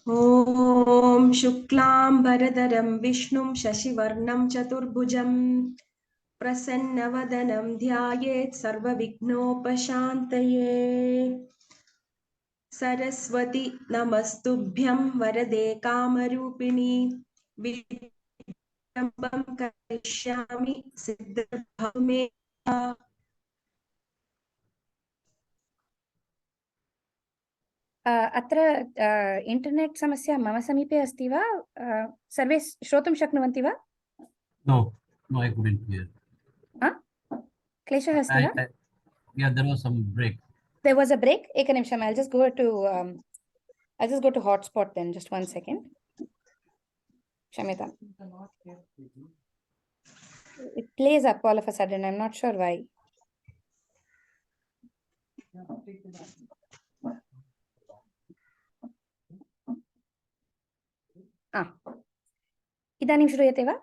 ॐ शुक्लाम्बरधरं विष्णुं शशिवर्णं चतुर्भुजं प्रसन्नवदनं ध्यायेत् सर्वविघ्नोपशान्तये। सरस्वती नमस्तुभ्यं वरदे कामरूपिणी विलम्बं करिष्यामि सिद्धभव मे। अत्र इंटरनेट समस्या मम समीपे अस्ति वा? सर्वे श्रोतुं शक्नुवन्ति वा? No, I couldn't hear. क्लेशः अस्ति वा? Yeah, there was some break. There was a break. एकनिमिषम्. I'll just go to hotspot then. Just 1 second. Shamita. It plays up all of a sudden. I'm not sure why. इदानीं श्रूयते वा?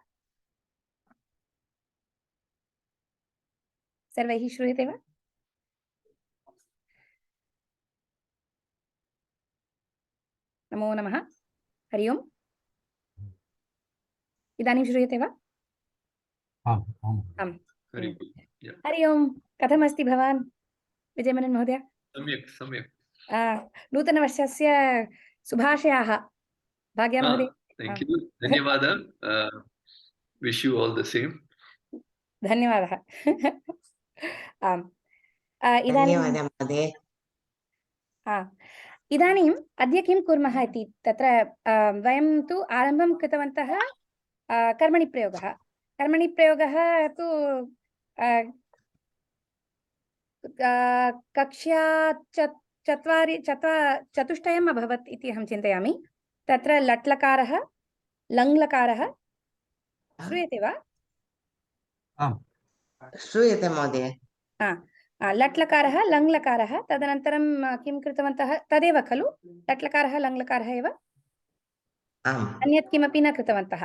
सर्वैः श्रूयते वा? नमो नमः. हरि ओम्. इदानीं श्रूयते वा? आम्. हरि ओम्. कथमस्ति भवान् विजयमेनन् महोदय? सम्यक् सम्यक्. नूतनवर्षस्य शुभाशयाः भाग्या महोदय. Thank you. धन्यवादः. Wish you all the same. धन्यवादः. आम्. इदानीम् अद्य किं कुर्मः इति तत्र वयं तु आरम्भं कृतवन्तः कर्मणि प्रयोगः तु कक्षा चतुष्टयम् अभवत् इति अहं चिन्तयामि. तत्र लट्लकारः लङ्लकारः श्रूयते वा? श्रूयते महोदय. लट्लकारः लङ्लकारः तदनन्तरं किं कृतवन्तः तदेव खलु? लट्लकारः लङ्लकारः एव, अन्यत् किमपि न कृतवन्तः.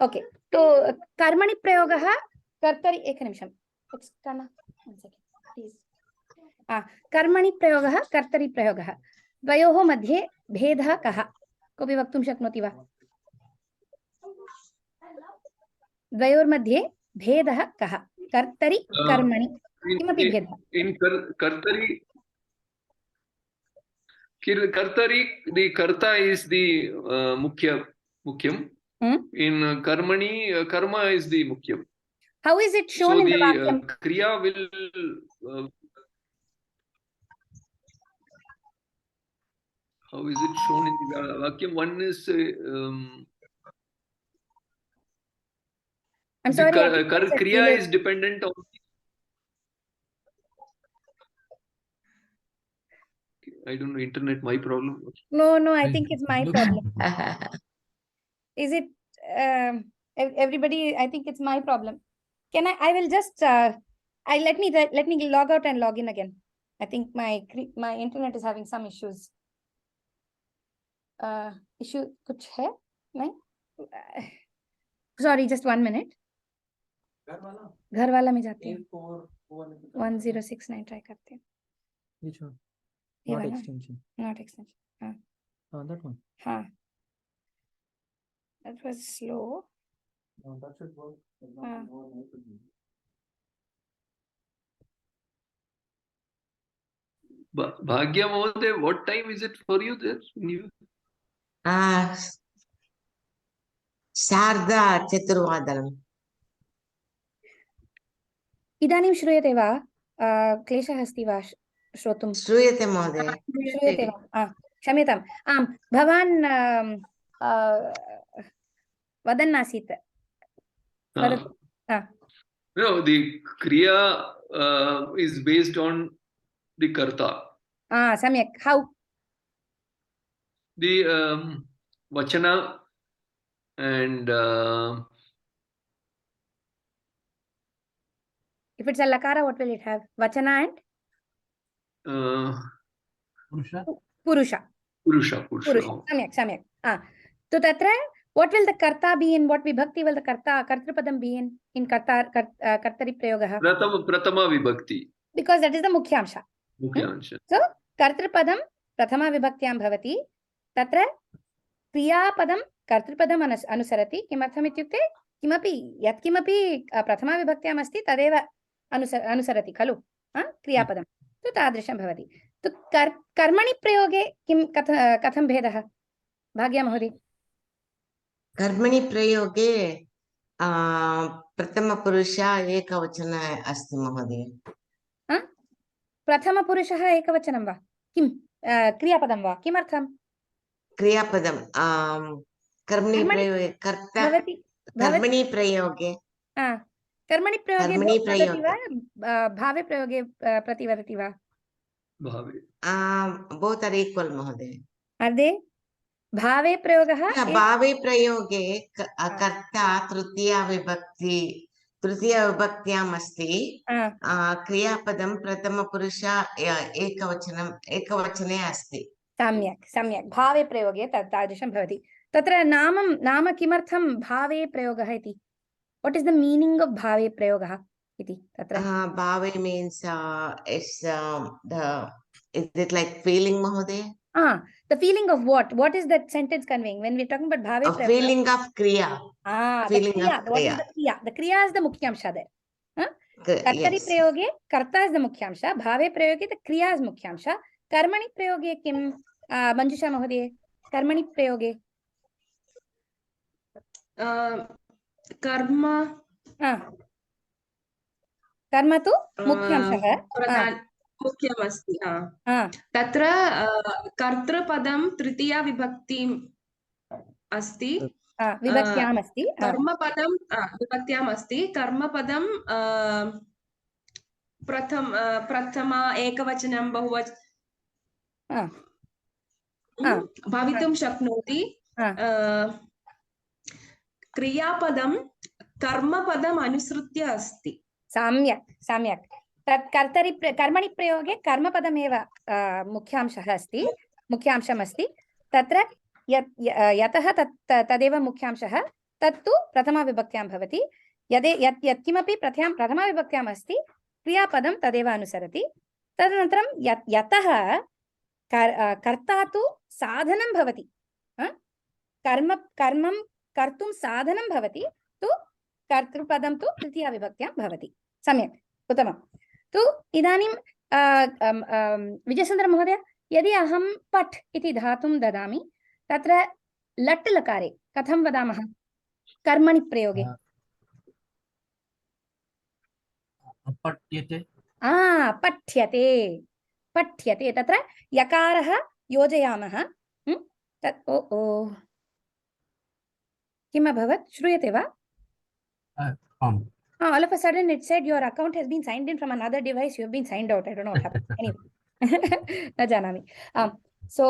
ओके, तो कर्मणि प्रयोगः कर्तरि एकनिमिषम्. कर्मणि प्रयोगः कर्तरि प्रयोगः द्वयोः मध्ये भेदः कः? कोऽपि वक्तुं शक्नोति वा? द्वयोर्मध्ये भेदः कः? कर्तरि कर्मणि किमपि भेदः? Kartari, the karta is the mukyam. In karmani, karma is the mukyam. How is it shown in the vakyam? Kriya will. How is it shown in the vakyam? One is. I'm sorry. Kriya is dependent on. I don't know, internet, my problem. No, I think it's my problem. Is it everybody? I think it's my problem. Can I will just let me log out and log in again. I think my internet is having some issues. Issue कुछ है? नहीं? Sorry, just 1 minute. घर वाला में जाते हैं. 1069 try करते हैं. Which one? Not extension. Not extension. That one. That was slow. No, that should work. Bhagya Mohoday, what time is it for you there? Sharda Chaturvadanam. इदानीं श्रूयते वा? क्लेशः अस्ति वा श्रोतुं? श्रूयते महोदय. श्रूयते वा? क्षम्यताम्. आम्, भवान् वदन् आसीत्. No, the kriya is based on the karta. Samyak. How? The vachana and if it's a lakara, what will it have? Vachana and Purusha. Samyak. So tatra, what will the karta be in? What vibhakti will the kartapadam be in kartari prayogaha? Pratama vibhakti. Because that is the mukhyansha. So kartapadam pratama vibhaktyam bhavati. Tatra क्रियापदं कर्तृपदम् अनुसरति किमर्थम् इत्युक्ते किमपि यत्किमपि प्रथमाविभक्त्याम् अस्ति तदेव अनुसरति खलु क्रियापदं तु तादृशं भवति तु कर्मणि प्रयोगे किं कथं भेदः भाग्या महोदय कर्मणि प्रयोगे प्रथमपुरुष एकवचन अस्ति महोदय प्रथमपुरुषः एकवचनं वा किं क्रियापदं वा किमर्थं क्रियापदं कर्मणि प्रयोगे कर्ता कर्मणि प्रयोगे कर्मणि प्रयोगे कर्मणि वदति वा प्रयोगे भावे प्रयोगे प्रति वदति वा भावे both are equal महोदय अर्धे भावे प्रयोगः भावे प्रयोगे कर्ता तृतीयविभक्त्याम् अस्ति क्रियापदं प्रथमपुरुष एकवचने अस्ति सम्यक् सम्यक् भावे प्रयोगे तादृशं भवति तत्र नाम किमर्थं भावे प्रयोगः इति what is the meaning of bhave prayogah iti tatra bhave means it's is it like feeling mahoday the feeling of what is that sentence conveying when we're talking about bhave prayogah feeling of kriya feeling of kriya. What is the kriya? The kriya is the mukhyamsha there kartari prayoge karta is the mukhyamsha bhave prayoge the kriya is mukhyamsha karmani prayoge kim manjusha mahoday karmani prayoge कर्म कर्म तु मुख्यांशः मुख्यमस्ति तत्र कर्तृपदं तृतीया विभक्तिम् अस्ति विभक्त्याम् अस्ति कर्मपदं विभक्त्याम् अस्ति कर्मपदं प्रथमा एकवचनं भवितुं शक्नोति क्रियापदं कर्मपदम् अनुसृत्य अस्ति सम्यक् सम्यक् तत् कर्मणि प्रयोगे कर्मपदमेव मुख्यांशः अस्ति मुख्यांशम् अस्ति तत्र यतः तदेव मुख्यांशः तत्तु प्रथमाविभक्त्यां भवति यत्किमपि प्रथमाविभक्त्याम् अस्ति क्रियापदं तदेव अनुसरति तदनन्तरं यतः कर्ता तु साधनं भवति कर्मं कर्तुं साधनं भवति तु कर्तृपदं तु तृतीयाविभक्त्यां भवति सम्यक् उत्तमं तु इदानीं विजयसुन्दर महोदय यदि अहं पठ् इति धातुं ददामि तत्र लट् लकारे कथं वदामः कर्मणि प्रयोगे पठ्यते पठ्यते पठ्यते तत्र यकारः योजयामः तत् किम् अभवत् श्रूयते वा all of a sudden it said your account has been signed in from another device you have been signed out I don't know what happened anyway na janami so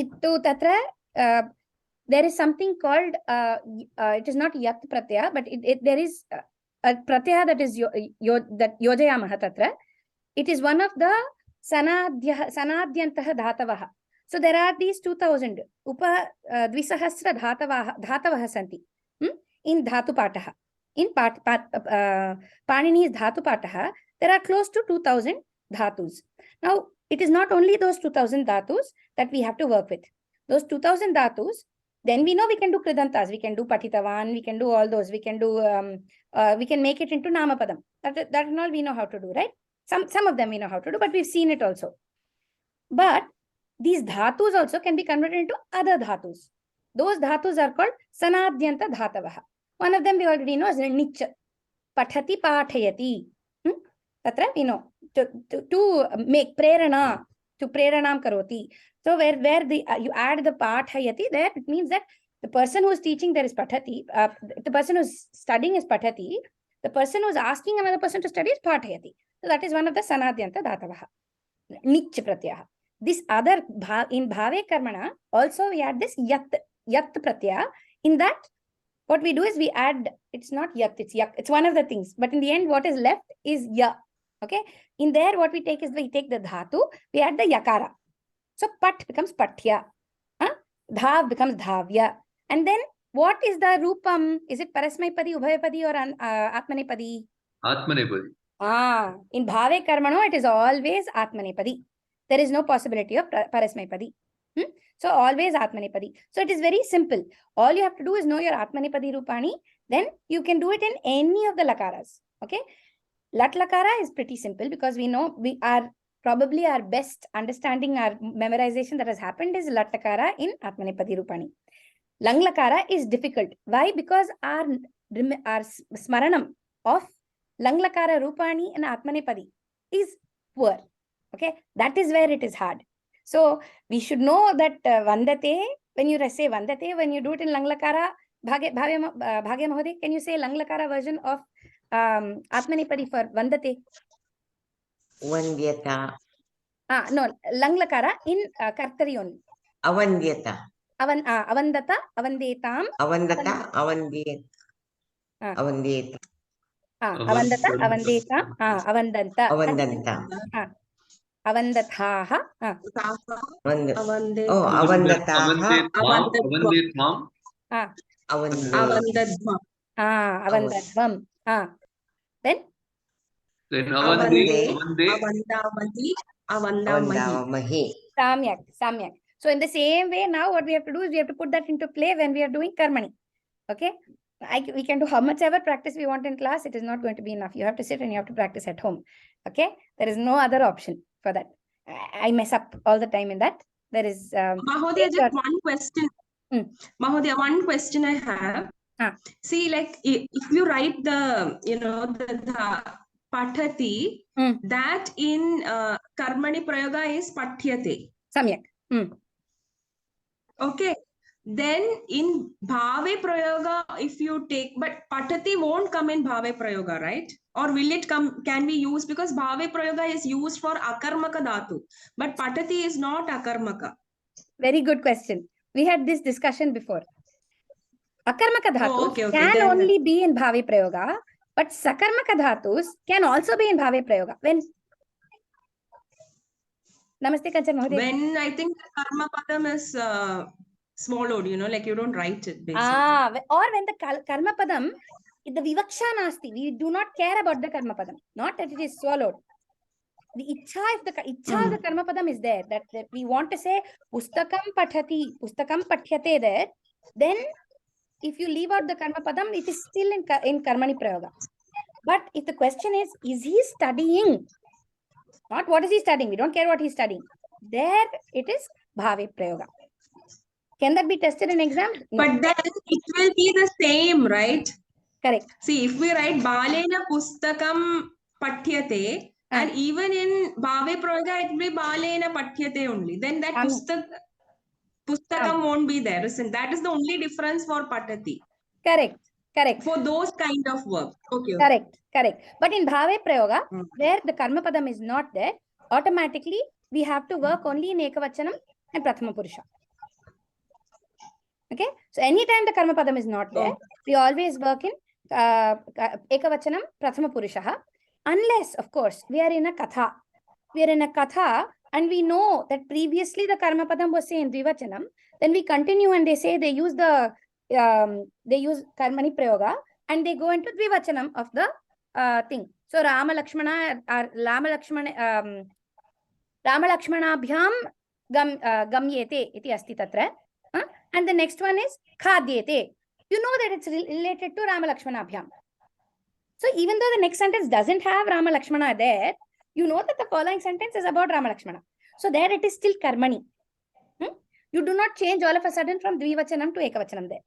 ittu tatra there is something called it is not yat pratyaya but there is a pratyaya that is that yojayamah tatra it is one of the sanadyantah dhatavah so there are these 2000 dvisahasra dhatavah santi in dhatu patah in Panini's dhatu patah there are close to 2000 dhatus now it is not only those 2000 dhatus that we have to work with those 2000 dhatus then we know we can do kridantas we can do patitavan we can do all those we can do we can make it into namapadam that and all we know how to do right some of them we know how to do but we've seen it also but these dhatus also can be converted into other dhatus those dhatus are called sanadyanta dhatavah one of them we already know is nich pathati pathayati tatra we know to make prerana to preranam karoti so where the you add the pathayati there it means that the person who is teaching there is pathati the person who is studying is pathati the person who is asking another person to study is pathayati so that is one of the sanadyanta dhatavah nich pratyaya this other in bhave karmana also we add this yat pratyaya in that what we do is we add it's not yat it's yak it's one of the things but in the end what is left is ya okay in there what we take is we take the dhatu we add the yakara so pat becomes pathya dhav becomes dhavya and then what is the rupam is it parasmaipadi ubhayapadi or atmanepadi in bhave karmano it is always atmanepadi there is no possibility of parasmaipadi So always Atmanepadi. So it is very simple. All you have to do is know your Atmanepadi Rupani. Then you can do it in any of the lakaras. Okay. Lat lakara is pretty simple because we know we are probably our best understanding, our memorization that has happened is lat lakara in Atmanepadi Rupani. Lang lakara is difficult. Why? Because our smaranam of lang lakara Rupani and Atmanepadi is poor. Okay, that is where it is hard. So we should know that vandate, when you say vandate, when you do it in lang lakara, bhagya mahoday, can you say lang lakara version of Atmanepadi for vandate? Vandyata. No, lang lakara in kartari only. Avandyata. Avandata, avandetam. Avandata, avandyata. Avandyata. Avandata, avandetam. Avandanta. Avandanta. Avandathaha. Avande. Oh, avandataha. Avandetham. Avandadvam. Avandadvam. Then Avande. Avandamati. Avandamahi. Samyak. So in the same way, now what we have to do is we have to put that into play when we are doing karmani. Okay. We can do how much ever practice we want in class. It is not going to be enough. You have to sit and you have to practice at home. Okay. There is no other option for that. I mess up all the time in that. There is Mahodaya, just one question. Mahodaya, one question I have. See, like if you write the, the patati, that in karmani prayoga is pathyate. Samyak. Okay. Then in bhave prayoga, if you take, but patati won't come in bhave prayoga, right? Or will it come, can we use, because bhave prayoga is used for akarmaka dhatu, but patati is not akarmaka. Very good question. We had this discussion before. Akarmaka dhatus can then only be in bhave prayoga, but sakarmaka dhatus can also be in bhave prayoga. When Namaste, Kanchan Mahoday. When I think karma padam is swallowed, like you don't write it basically. Or when the karma padam, the vivaksha nasti, we do not care about the karma padam, not that it is swallowed. The ichha, if the ichha of the karma padam is there, that we want to say pustakam pathyate there, then if you leave out the karma padam, it is still in karmani prayoga. But if the question is he studying? Not what is he studying? We don't care what he's studying. There it is bhave prayoga. Can that be tested in exam? No. But then it will be the same, right? Correct. See, if we write balena pustakam pathyate, and even in bhave prayoga, it will be balena pathyate only. Then that pustakam won't be there, isn't? That is the only difference for patati. Correct. For those kind of work. Okay. Correct. But in bhave prayoga, where the karma padam is not there, automatically we have to work only in ekavachanam and prathama purusha. Okay. So anytime the karma padam is not there, we always work in ekavachanam prathama purusha. Unless, of course, we are in a katha. We are in a katha and we know that previously the karma padam was say in dvivachanam. Then we continue and they say they use the karmani prayoga and they go into dvivachanam of the thing. So Rama Lakshmana Laksmanabhyam gamyete iti asti tatra. And the next one is khadyete. You know that it's related to Rama Laksmanabhyam. So even though the next sentence doesn't have Rama Lakshmana there, you know that the following sentence is about Rama Lakshmana. So there it is still karmani. You do not change all of a sudden from dvivachanam to ekavachanam there.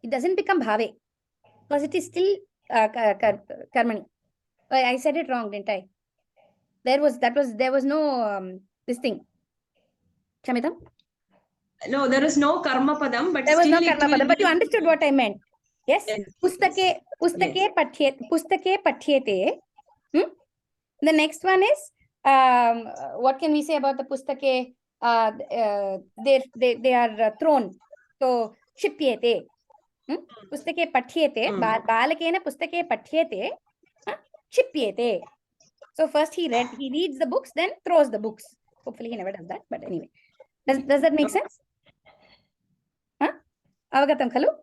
It doesn't become bhave because it is still karmani. I said it wrong, didn't I? There was no this thing. Shamitam? No, there is no karma padam, but there was still no karma padam. But you understood what I meant. Yes. Pustake pathyete. The next one is what can we say about the pustake? They are thrown. So shipyete. Pustake pathyete. Balakena pustake pathyete. Shipyete. So first he reads the books, then throws the books. Hopefully he never does that. But anyway, does that make sense? Avagatam khalu?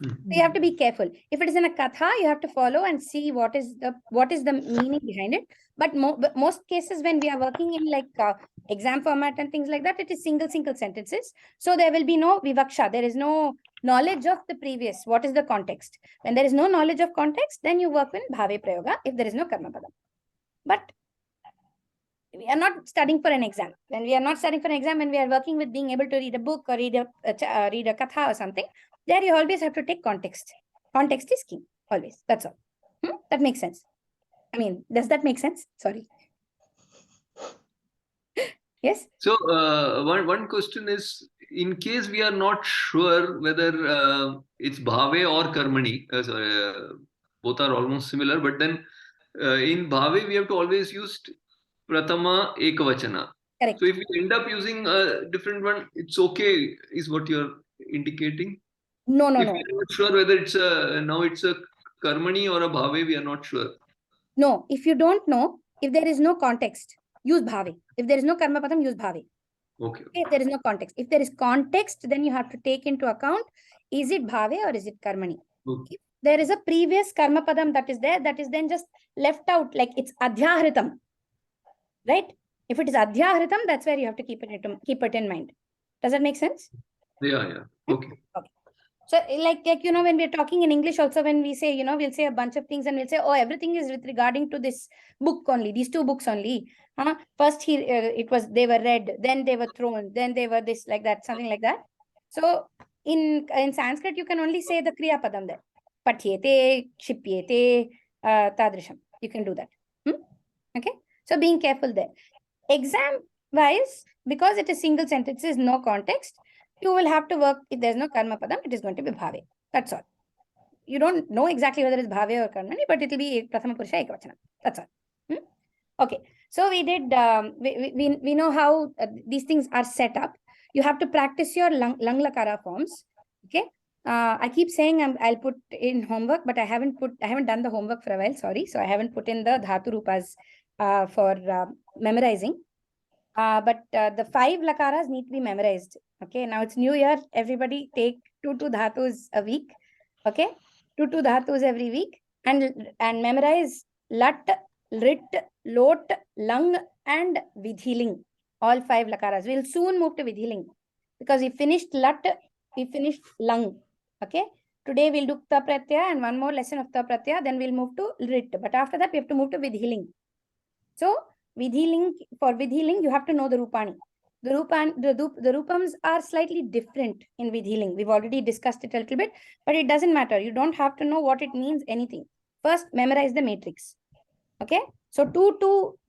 So you have to be careful. If it is in a katha, you have to follow and see what is the meaning behind it. But most cases when we are working in like exam format and things like that, it is single sentences. So there will be no vivaksha. There is no knowledge of the previous. What is the context? When there is no knowledge of context, then you work with bhave prayoga if there is no karma padam. But we are not studying for an exam. When we are not studying for an exam, when we are working with being able to read a book or read a katha or something, there you always have to take context. Context is key, always. That's all. That makes sense. I mean, does that make sense? Sorry. Yes? So one question is, in case we are not sure whether it's bhave or karmani, both are almost similar, but then in bhave we have to always use pratama ekavachana. Correct. So if we end up using a different one, it's okay, is what you're indicating? No. If we're not sure whether it's now it's a karmani or a bhave, we are not sure. No, if you don't know, if there is no context, use bhave. If there is no karma padam, use bhave. Okay. If there is no context. If there is context, then you have to take into account, is it bhave or is it karmani? Okay. If there is a previous karma padam that is there, that is then just left out, like it's adhyahritam. Right? If it is adhyahritam, that's where you have to keep it in mind. Does that make sense? Yeah. Okay. Okay. So like when we're talking in English also, when we say, we'll say a bunch of things and we'll say, oh, everything is with regarding to this book only, these two books only. First they were read, then they were thrown, then they were this, like that, something like that. So in Sanskrit, you can only say the Kriya Padam there. Patyete, Kshipyete, Tadrisham. You can do that. Okay. So being careful there. Exam wise, because it is single sentences, no context, you will have to work, if there's no karma padam, it is going to be bhave. That's all. You don't know exactly whether it's bhave or karmani, but it will be prathama purusha ekavachana. That's all. Okay. So we did, we know how these things are set up. You have to practice your lang lakara forms. Okay. I keep saying I'll put in homework, but I haven't done the homework for a while. Sorry. So I haven't put in the dhatu rupas for memorizing. But the 5 lakaras need to be memorized. Okay, now it's New Year. Everybody take 2 dhatus a week. Okay, 2 dhatus every week, and memorize lat, rit, lot, lung, and vidhiling. All 5 lakaras. We'll soon move to vidhiling because we finished lat, we finished lung. Okay, today we'll do ta pratyaya and one more lesson of ta pratyaya. Then we'll move to rit. But after that, we have to move to vidhiling. So for vidhiling, you have to know the rupani. The rupams are slightly different in vidhiling. We've already discussed it a little bit, but it doesn't matter. You don't have to know what it means, anything. First, memorize the matrix. Okay? So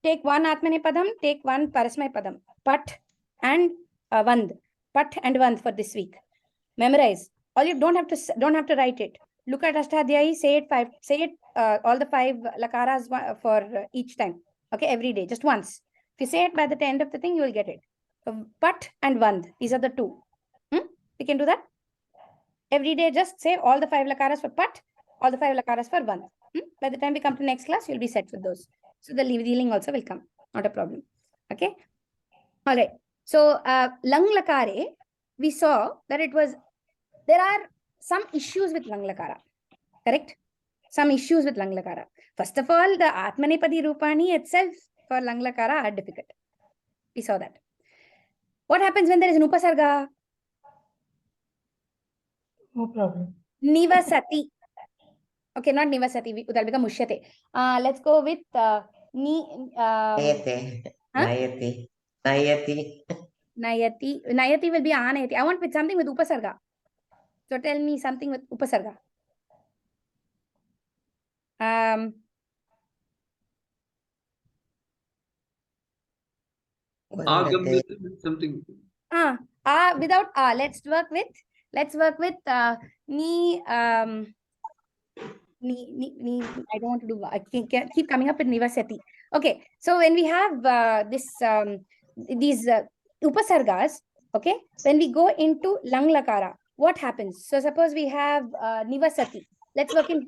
take one Atmane Padam, take one Parasmay Padam. Pat and Vand. Pat and Vand for this week. Memorize. All you don't have to write it. Look at Ashtadhyayi, say it all the 5 lakaras for each time. Okay, every day, just once. If you say it by the end of the thing, you will get it. So, Pat and Vand, these are the 2. We can do that. Every day, just say all the 5 lakaras for Pat, all the 5 lakaras for Vand. By the time we come to next class, you'll be set with those. So the dealing also will come. Not a problem. Okay. All right. So Lang Lakare, we saw that there are some issues with Lang Lakara. Correct? Some issues with Lang Lakara. First of all, the Atmanepadi Rupani itself for Lang Lakara are difficult. We saw that. What happens when there is an Upasarga? No problem. Nivasati. Okay, not Nivasati. That will become Mushyate. Let's go with Nayate. Huh? Nayati. Nayati will be Anayati. I want with something with Upasarga. So tell me something with Upasarga. Something. Without let's work with ni I don't want to do, I keep coming up with Nivasati. Okay, so when we have these upasargas, okay, when we go into Lang Lakara, what happens? So suppose we have Nivasati. Let's work in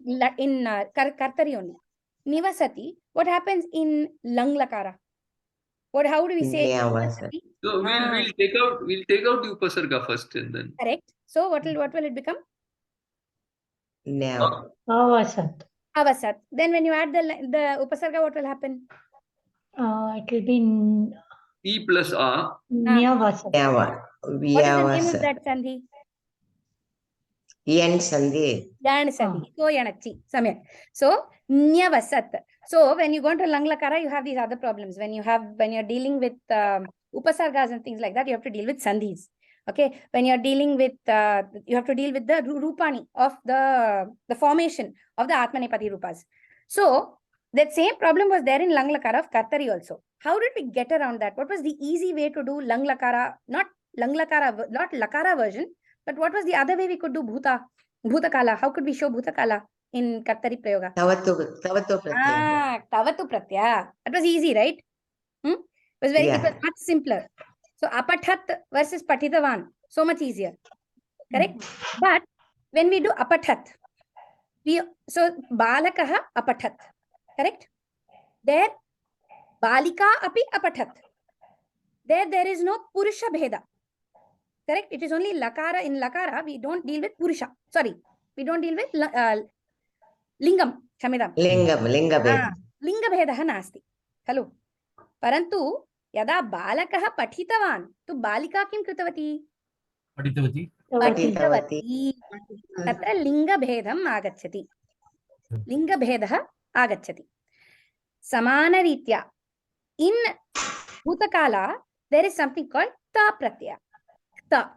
Kartari only. Nivasati, what happens in Lang Lakara? How do we say? So we'll take out the upasarga first and then. Correct. So what will it become? Never. Avasat. Avasat. Then when you add the upasarga, what will happen? It will be E plus A. Nyavasat. Never. What is the name of that sandhi? Yen Sandhi. Yan sandhi. So yanachi. Samyak. So nyavasat. So when you go into Langlakara, you have these other problems. When you're dealing with upasargas and things like that, you have to deal with sandhis. Okay. When you're dealing with, you have to deal with the rupani of the formation of the Atmanepadi rupas. So that same problem was there in Langlakara of Kartari also. How did we get around that? What was the easy way to do Langlakara, not Lakara version, but what was the other way we could do Bhutakala? How could we show Bhutakala in Kartari Prayoga? Tavatu Pratyaya. Tavatu Pratyaya. That was easy, right? It was much simpler. So Apathat versus Patitavan, so much easier. Correct? But when we do Apathat, so Balakaha Apathat. Correct? There, Balika api Apathat. There is no Purusha Bheda. Correct? It is only Lakara. In Lakara, we don't deal with Purusha. Sorry, we don't deal with Lingam. Shamidam. Linga Bheda. Linga Bhedaha nasti. Hello. Parantu, yada Balakaha Pathitavan, tu Balika kim kritavati? Patitavati. Tatra Linga Bhedam agacchati. Linga Bhedaha agacchati. Samana Ritya. In Bhutakala, there is something called Ta Pratyaya. Ta.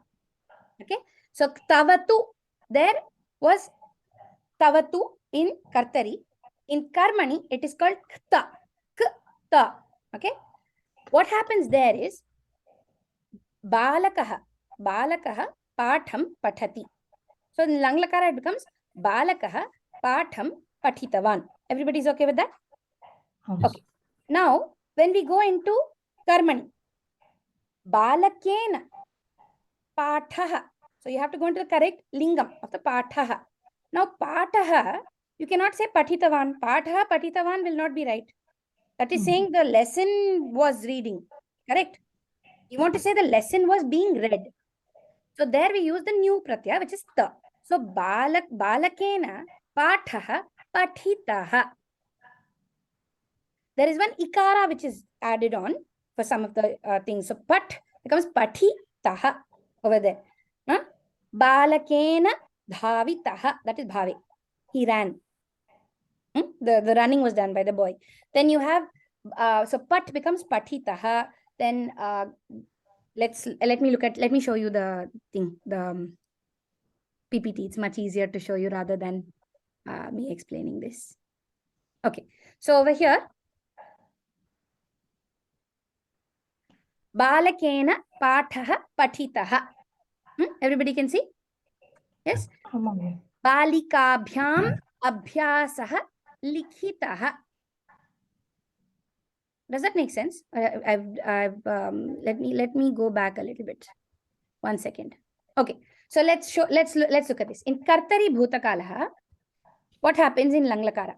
Okay. So Tavatu, there was Tavatu in Kartari. In Karmani, it is called Kta. Kta. Okay. What happens there is Balakaha Patham Pathati. So in Langlakara, it becomes Balakaha Patham Pathitavan. Everybody is okay with that? Okay. Now, when we go into Karmani, Balakena Pathaha. So you have to go into the correct lingam of the Pathaha. Now, Pathaha, you cannot say Pathitavan. Pathaha, Pathitavan will not be right. That is saying the lesson was reading. Correct? You want to say the lesson was being read. So there we use the new pratyaya, which is ta. So balakena pathaha pathitaha. There is one ikara which is added on for some of the things. So pat becomes pathitaha over there. Balakena dhavitaha. That is bhave. He ran. The running was done by the boy. Then you have, so pat becomes pathitaha. Then let me show you the thing, the PPT. It's much easier to show you rather than me explaining this. Okay, so over here, Balakena Pathaha Pathitaha. Everybody can see? Yes? Balikabhyam Abhyasaha Likhitaha. Does that make sense? Let me go back a little bit. 1 second. Okay. So let's look at this. In Kartari Bhutakalaha, what happens in Langlakara?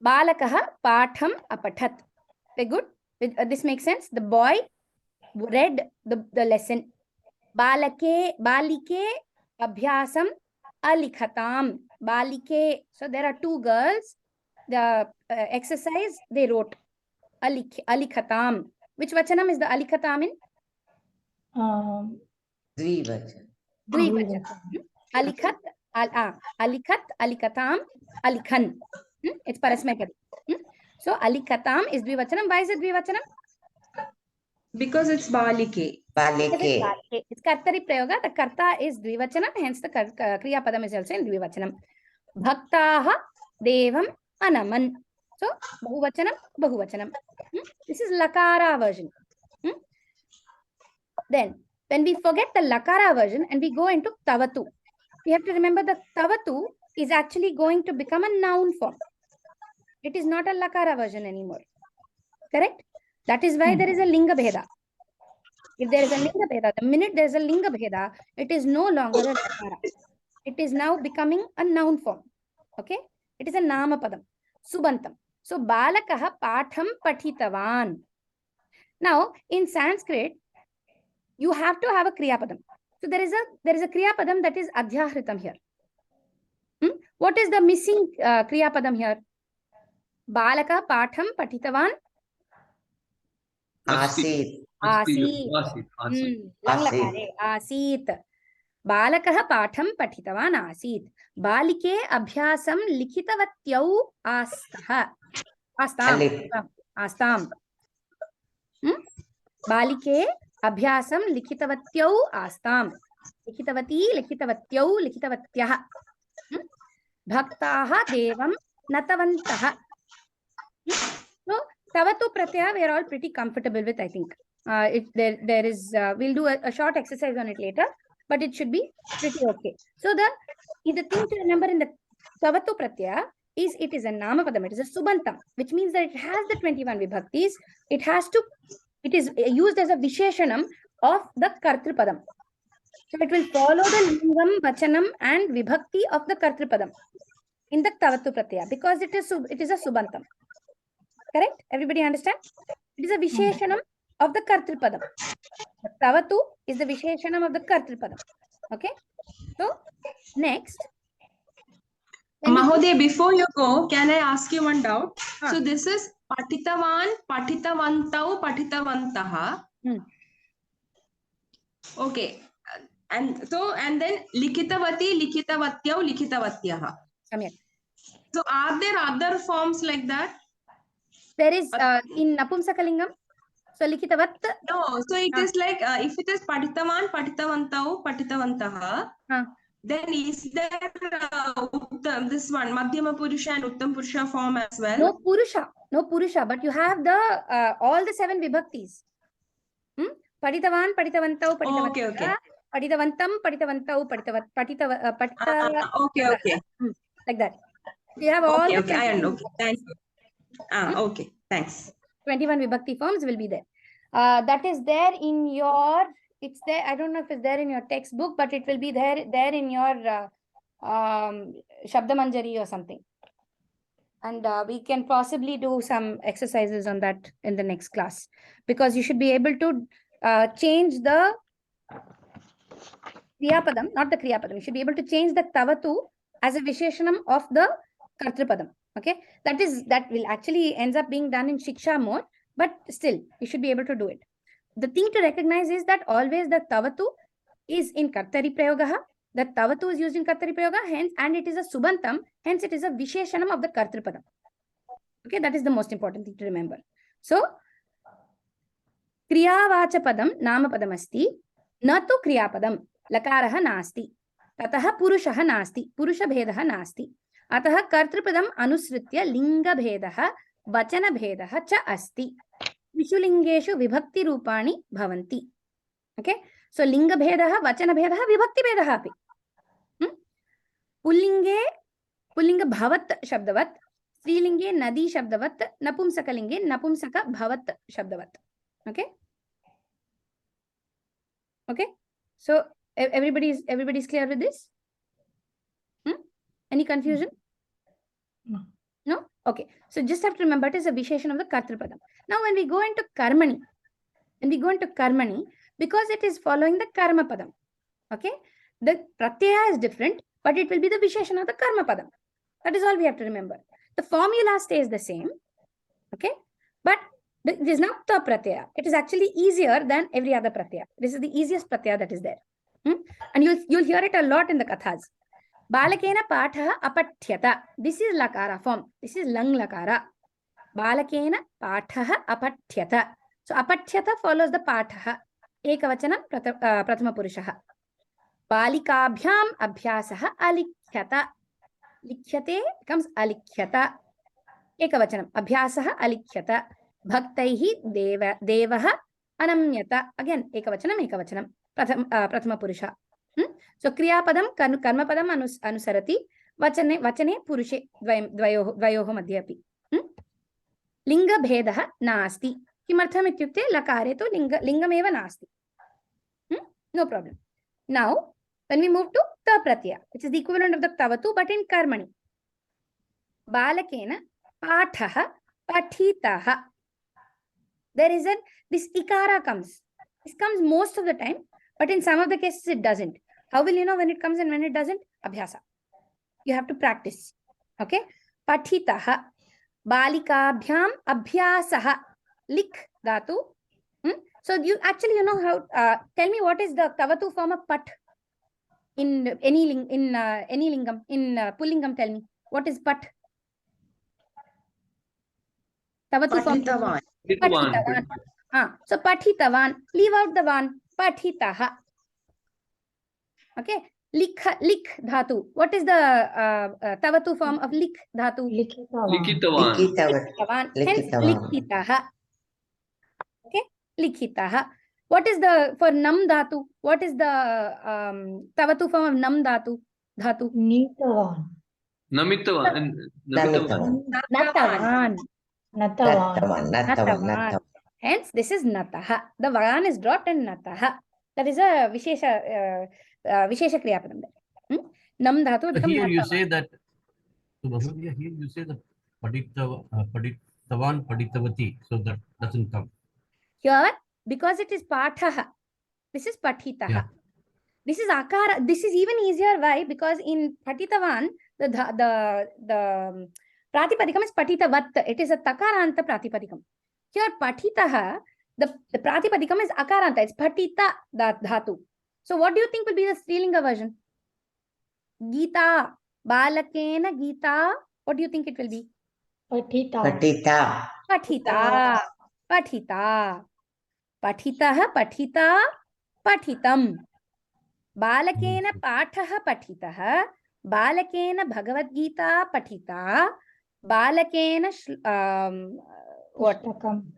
Balakaha Patham Apathat. Very good. This makes sense. The boy read the lesson. Balike Abhyasam Alikhatam. Balike. So there are two girls. The exercise they wrote. Alikhatam. Which vachanam is the alikhatam in? Dvivachan. Alikhat, alikhatam, alikhan. It's parasmaipadi. So alikhatam is dvivachanam. Why is it dvivachanam? Because it's balike. Balike. It's kartari prayoga. The karta is dvivachanam. Hence the kriya padam is also in dvivachanam. Bhaktaha devam anaman. So bahuvachanam. This is lakara version. Then when we forget the lakara version and we go into tavatu, we have to remember that tavatu is actually going to become a noun form. It is not a lakara version anymore. Correct? That is why there is a linga bheda. If there is a linga bheda, the minute there is a linga bheda, it is no longer a lakara. It is now becoming a noun form. Okay? It is a nama padam. Subantam. So balakaha patham pathitavan. Now in Sanskrit, you have to have a kriya padam. So there is a kriya padam that is adhyahritam here. What is the missing Kriya Padam here? Balaka Patham Patitavan Asit. Asit. Lang Asit. Balakah Patham Patitavan Asit. Balike Abhyasam Likitavatyau Astam. Balike Abhyasam Likitavatyau Astam. Likitavati, Likitavatyau, Likitavatyah. Bhaktaha Devam Natavantaha. So, Tavatu Pratyaya, we are all pretty comfortable with, I think. There is, we'll do a short exercise on it later, but it should be pretty okay. So, the thing to remember in the Tavatu Pratyaya is it is a Namapadam, it is a Subantam, which means that it has the 21 Vibhaktis. It is used as a Visheshanam of the Kartripadam. So, it will follow the Lingam, Vachanam and Vibhakti of the Kartripadam in the Tavatu Pratyaya because it is a Subantam. Correct? Everybody understand? It is a Visheshanam of the Kartripadam. The Tavatu is the Visheshanam of the Kartripadam. Okay? So, next. Mahodaya, before you go, can I ask you one doubt? So, this is Patitavan, Patitavantau, Patitavantaha. Okay. And then Likitavati, Likitavatyau, Likitavatyaha. So, are there other forms like that? There is in Napumsakalingam. So, Likitavat. No, so it is like if it is Patitavan, Patitavantau, Patitavantaha, then is there this one, Madhyama Purusha and Uttam Purusha form as well? No Purusha, but you have the all the 7 Vibhaktis. Patitavan, Patitavantau, Patitavantaha. Okay. Patitavantam, Patitavantau, Okay. Like that. You have all the I understand. Thank you. Okay, thanks. 21 Vibhakti forms will be there. That is there in your, it's there, I don't know if it's there in your textbook, but it will be there in your Shabdamanjari or something. And we can possibly do some exercises on that in the next class. Because you should be able to change the Kriyapadam, not the Kriyapadam. You should be able to change the Tavatu as a Visheshanam of the Kartripadam. Okay, that will actually ends up being done in Shiksha mode, but still you should be able to do it. The thing to recognize is that always the Tavatu is in Kartari Prayogaha. The Tavatu is used in Kartari Prayoga, hence, and it is a Subantam, hence it is a Visheshanam of the Kartripadam. Okay, that is the most important thing to remember. So, Kriyavacha Padam, Nama Padam asti, Natu Kriyapadam, Lakaraha nasti, Tataha Purushaha nasti, Purusha Bhedaha nasti. Atah Kartripadam Anusritya Linga Bhedaha Vachana Bhedaha cha asti. Vishulingeshu Vibhakti Rupani Bhavanti. Okay. So Linga Bhedaha, Vachana Bhedaha, Vibhakti Bhedaha api. Pullinga Bhavat Shabdavat. Strilinge Nadi Shabdavat. Napumsakalinge Napumsaka Bhavat Shabdavat. Okay. Okay. So everybody's clear with this? Any confusion? No? Okay. So just have to remember it is a Visheshan of the Kartripadam. Now when we go into Karmani, because it is following the Karma Padam, okay? The Pratyaya is different, but it will be the Visheshan of the Karma Padam. That is all we have to remember. The formula stays the same, okay? But it is not the Pratyaya. It is actually easier than every other Pratyaya. This is the easiest Pratyaya that is there. And you'll hear it a lot in the Kathas. Balakena Patha Apathyata. This is Lakara form. This is Lang Lakara. Balakena Patha Apathyata. So Apathyata follows the Patha. Ekavachana Prathama Purushaha. Balikabhyam Abhyasaha Alikhyata. Likhyate becomes Alikhyata. Ekavachanam. Abhyasaha Alikhyata. Bhaktaihi Devaha Anamyata. Again, Ekavachanam. Prathama Purusha. So Kriya Padam, Karma Padam Anusarati, Vachane Purushe Dvayoho Madhyapi. Linga Bhedaha Nasti. Kimartham ityukte Lakare to Lingam eva Nasti. No problem. Now, when we move to Ta Pratyaya, which is the equivalent of the Tavatu, but in Karmani. Balakena Pathaha Pathitaha. There is this Ikara comes. This comes most of the time, but in some of the cases it doesn't. How will you know when it comes and when it doesn't? Abhyasa. You have to practice. Okay. Pathitaha. Balikabhyam abhyasaha. Lik dhatu. So you actually, you know how, tell me what is the Tavatu form of pat in any lingam, in Pullingam, tell me. What is pat? Tavatu form. Pathitavan. So pathitavan. Leave out the van. Pathitaha. Okay. Lik dhatu. What is the Tavatu form of lik dhatu? Likitavan. Hence likhitaha. Okay. Likhitaha. What is the, for nam dhatu? What is the Tavatu form of nam dhatu? Dhatu. Nitavan. Namitavan. Natavan. Hence, this is nataha. The van is dropped and nataha. That is a Vishesha Kriya Padam. Nam dhatu becomes Here you natavan. say that, so Mahodaya, here you say that paditavan, paditavati, so that doesn't come. Here, because it is pathaha, this is pathitaha. Yeah. This is akara. This is even easier. Why? Because in patitavan, the pratipadikam is patitavat. It is a takaranta pratipadikam. Here, patitaha, the pratipadikam is akaranta. It's patita dhatu. So what do you think will be the Strilinga version? Gita. Balakena Gita. What do you think it will be? Patita. Pathita. Pathita. Pathitaha, pathita, pathitam. Balakena pathaha pathitaha. Balakena Bhagavad Gita pathita. Balakena what?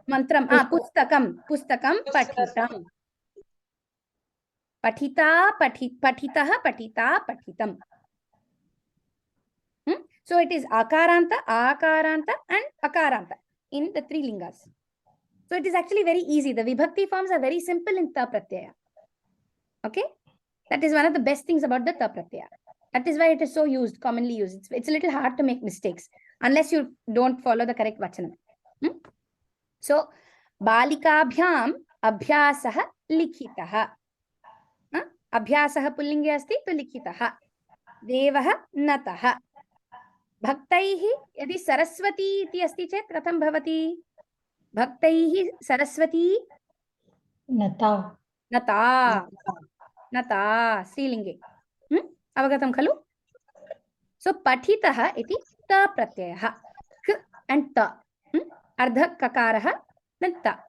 Mantram. Pustakam. Pustakam pathitam. Pathita, pathitaha, pathita, pathitam. So it is akaranta, akaranta, and akaranta in the three lingas. So it is actually very easy. The vibhakti forms are very simple in ta pratyaya. Okay? That is one of the best things about the ta pratyaya. That is why it is so used, commonly used. It's a little hard to make mistakes unless you don't follow the correct vachanam. So, balikabhyam abhyasaha likhitaha. Abhyasaha pullinge asti to likhitaha. Devaha nataha. Bhaktaihi yadi saraswati iti asti chet katham bhavati? Bhaktaihi saraswati Nata. Nata. Nata. Strilinge. Avagatam khalu? So, pathitaha iti ta pratyayaha. K and ta. Ardha kakaraha, then ta.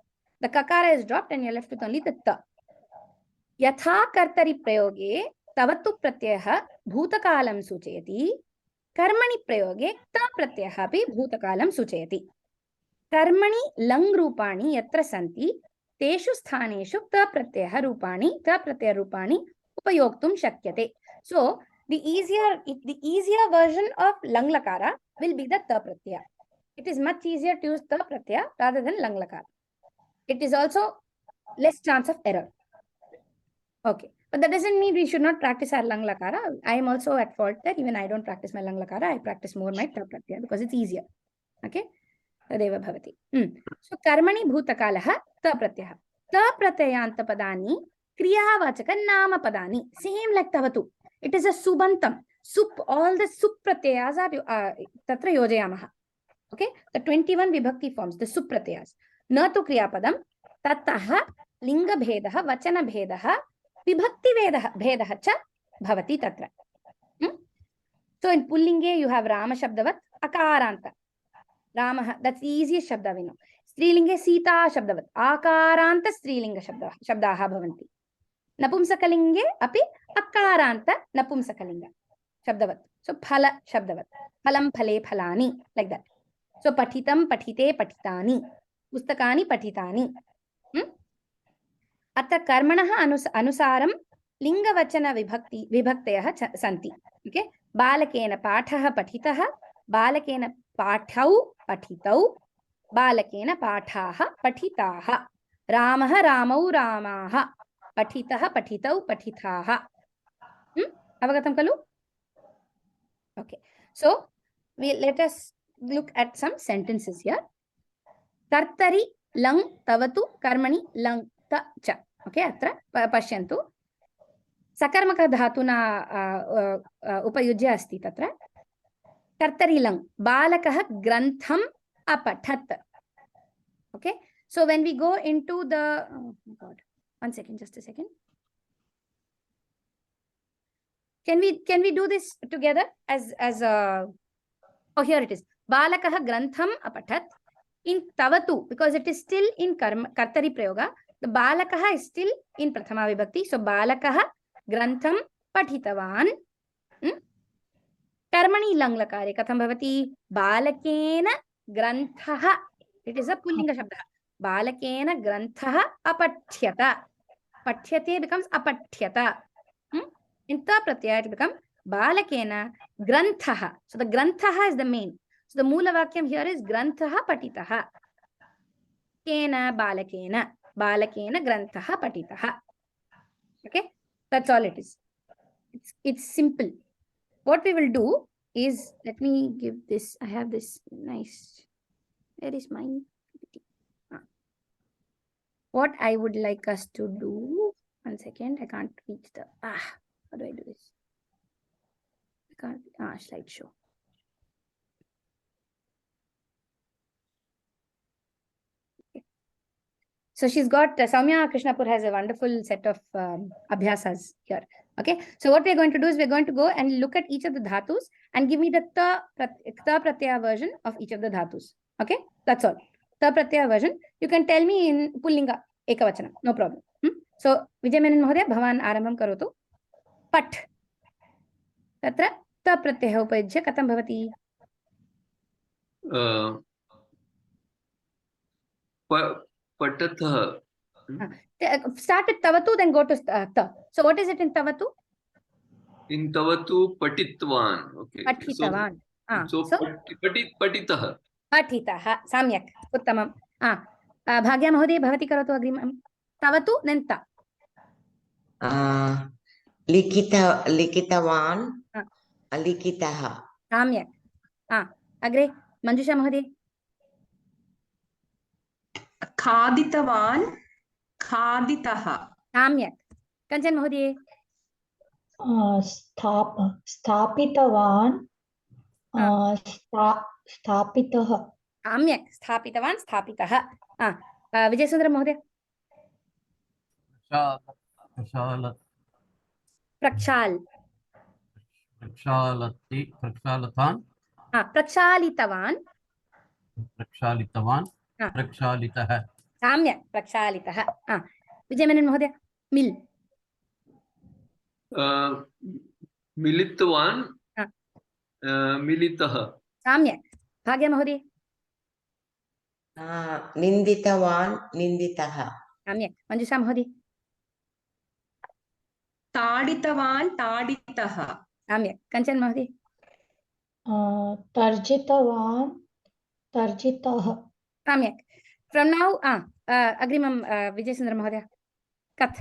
The kakara is dropped and you're left with only the ta. Yatha kartari prayoge tavatu pratyayaha bhutakalam suchayati. Karmani prayoge ta pratyayaha api bhutakalam suchayati. Karmani lang rupani yatra santi teshu sthaneshu ta pratyayaha rupani upayoktum shakyate. So, the easier version of lang lakara will be the ta pratyaya. It is much easier to use ta pratyaya rather than lang lakara. It is also less chance of error. Okay. But that doesn't mean we should not practice our lang lakara. I am also at fault that even I don't practice my lang lakara. I practice more my ta pratyaya because it's easier. Okay. Tadeva bhavati. So, karmani bhutakalaha ta pratyaha. Ta pratyayanta padani kriyavachaka nama padani. Same like tavatu. It is a subantam. Sup, all the sup pratyayas are tatra yojayamaha. Okay, the 21 vibhakti forms, the sup pratyayas. Na tu kriyapadam, tataha, linga bhedaha, vachana bhedaha, vibhakti bhedaha cha bhavati tatra. So in Pullinge, you have Rama Shabdavat, Akaranta. Ramaha, that's the easiest Shabda we know. Strilinge, Sita Shabdavat, Akaranta Strilinga Shabdaha bhavanti. Napumsakalinge, api Akaranta Napumsakalinga Shabdavat. So Phala Shabdavat, Phalam Phale Phalani, like that. So pathitam, pathite, pathitani. Pustakani, pathitani. Atta karmanaha anusaram linga vachana vibhaktayah santi. Okay. Balakena pathaha pathitaha. Balakena pathau pathitau. Balakena pathaha pathitaha. Ramaha ramau ramaha. Pathitaha pathitau pathithaha. Avagatam kalu? Okay. So, let us look at some sentences here. Kartari lang tavatu karmani lang ta cha. Okay, atra pashyantu. सकर्मकधातुना उपयुज्य अस्ति तत्र कर्तरि लङ् बालकः ग्रन्थम् अपठत्. Okay, so when we go into the oh my god, one second, just a second. Can we do this together as a oh, here it is. Balakah grantham apathat. In tavatu, because it is still in kartari prayoga, the balakah is still in prathama vibhakti. So balakah grantham pathitavan. Karmani lang lakare katham bhavati balakena granthaha. It is a pullinga shabda. Balakena granthaha apathyata. Pathyate becomes apathyata. In ta pratyaya it becomes balakena granthaha. So the granthaha is the main. So the moola vakyam here is granthaha patitaha. Kena balakena. Balakena granthaha patitaha. Okay, that's all it is. It's simple. What we will do is, let me give this. I have this nice. Where is mine? What I would like us to do. 1 second. I can't reach the. How do I do this? I can't. Slideshow. So she's got, Soumya Krishnapur has a wonderful set of abhyasas here. Okay. So what we're going to do is we're going to go and look at each of the dhatus and give me the ta pratyaya version of each of the dhatus. Okay. That's all. Ta pratyaya version. You can tell me in pullinga ekavachana. No problem. So Vijay Menon Mahodaya, Bhavan Arambham Karotu. Pat. Tatra ta pratyaya upayajya katam bhavati. Patatha. Start with tavatu, then go to ta. So what is it in tavatu? In tavatu patitvan. Okay. Patitavan. So patitaha. Patitaha. Samyak. Uttamam. Bhagya Mahodaya, bhavati karotu agrimam. Tavatu, then ta. Likitavan. Likitaha. Samyak. Agre. Manjusha Mahodaya. Khaditavan, khaditaha. Samyak. Kanchan Mahodaya. Sthapitavan, sthapitaha. Samyak. Sthapitavan, sthapitaha. Vijay Sundara Mahodaya. Prakshal. Prakshalatan. Prakshaalitavan. Prakshaalitavan. Prakshaalitaha. Samyak. Prakshaalitaha. Vijay Menon Mahodaya. Mil. Militvan. Militaha. Samyak. Bhagya Mahodaya. Ninditavan, ninditaha. Samyak. Manjusha Mahodaya. Taditavan, taditaha. Samyak. Kanchan Mahodaya. Tarjitavan, tarjitaha. Samyak. From now, agrimam Vijay Sundara Mahodaya. Kath.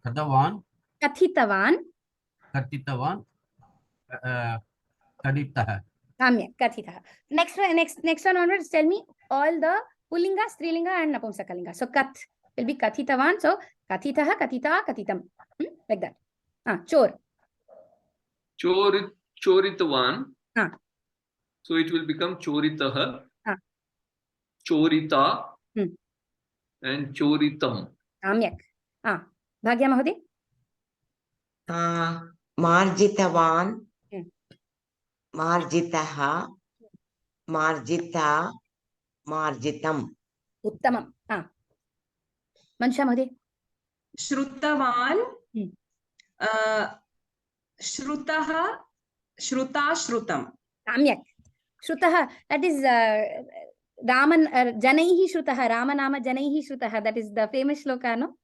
Kadavan. Kathitavan. Katitavan. Kaditaha. Samyak. Kathitaha. Next one onwards, tell me all the pullinga, strilinga and napumsakalinga. So kath will be kathitavan. So kathitaha, kathita, kathitam. Like that. Chor. Choritavan. So it will become choritaha, chorita, and choritam. Samyak. Bhagya Mahodaya. Marjitavan, marjitaha, marjita, marjitam. Uttamam. Manjusha Mahodaya. Shrutavan, shrutaha, shruta, shrutam. Samyak. Shrutaha, that is Raman, Janaihi Shrutaha, Ramanama Janaihi Shrutaha. That is the famous shloka, no?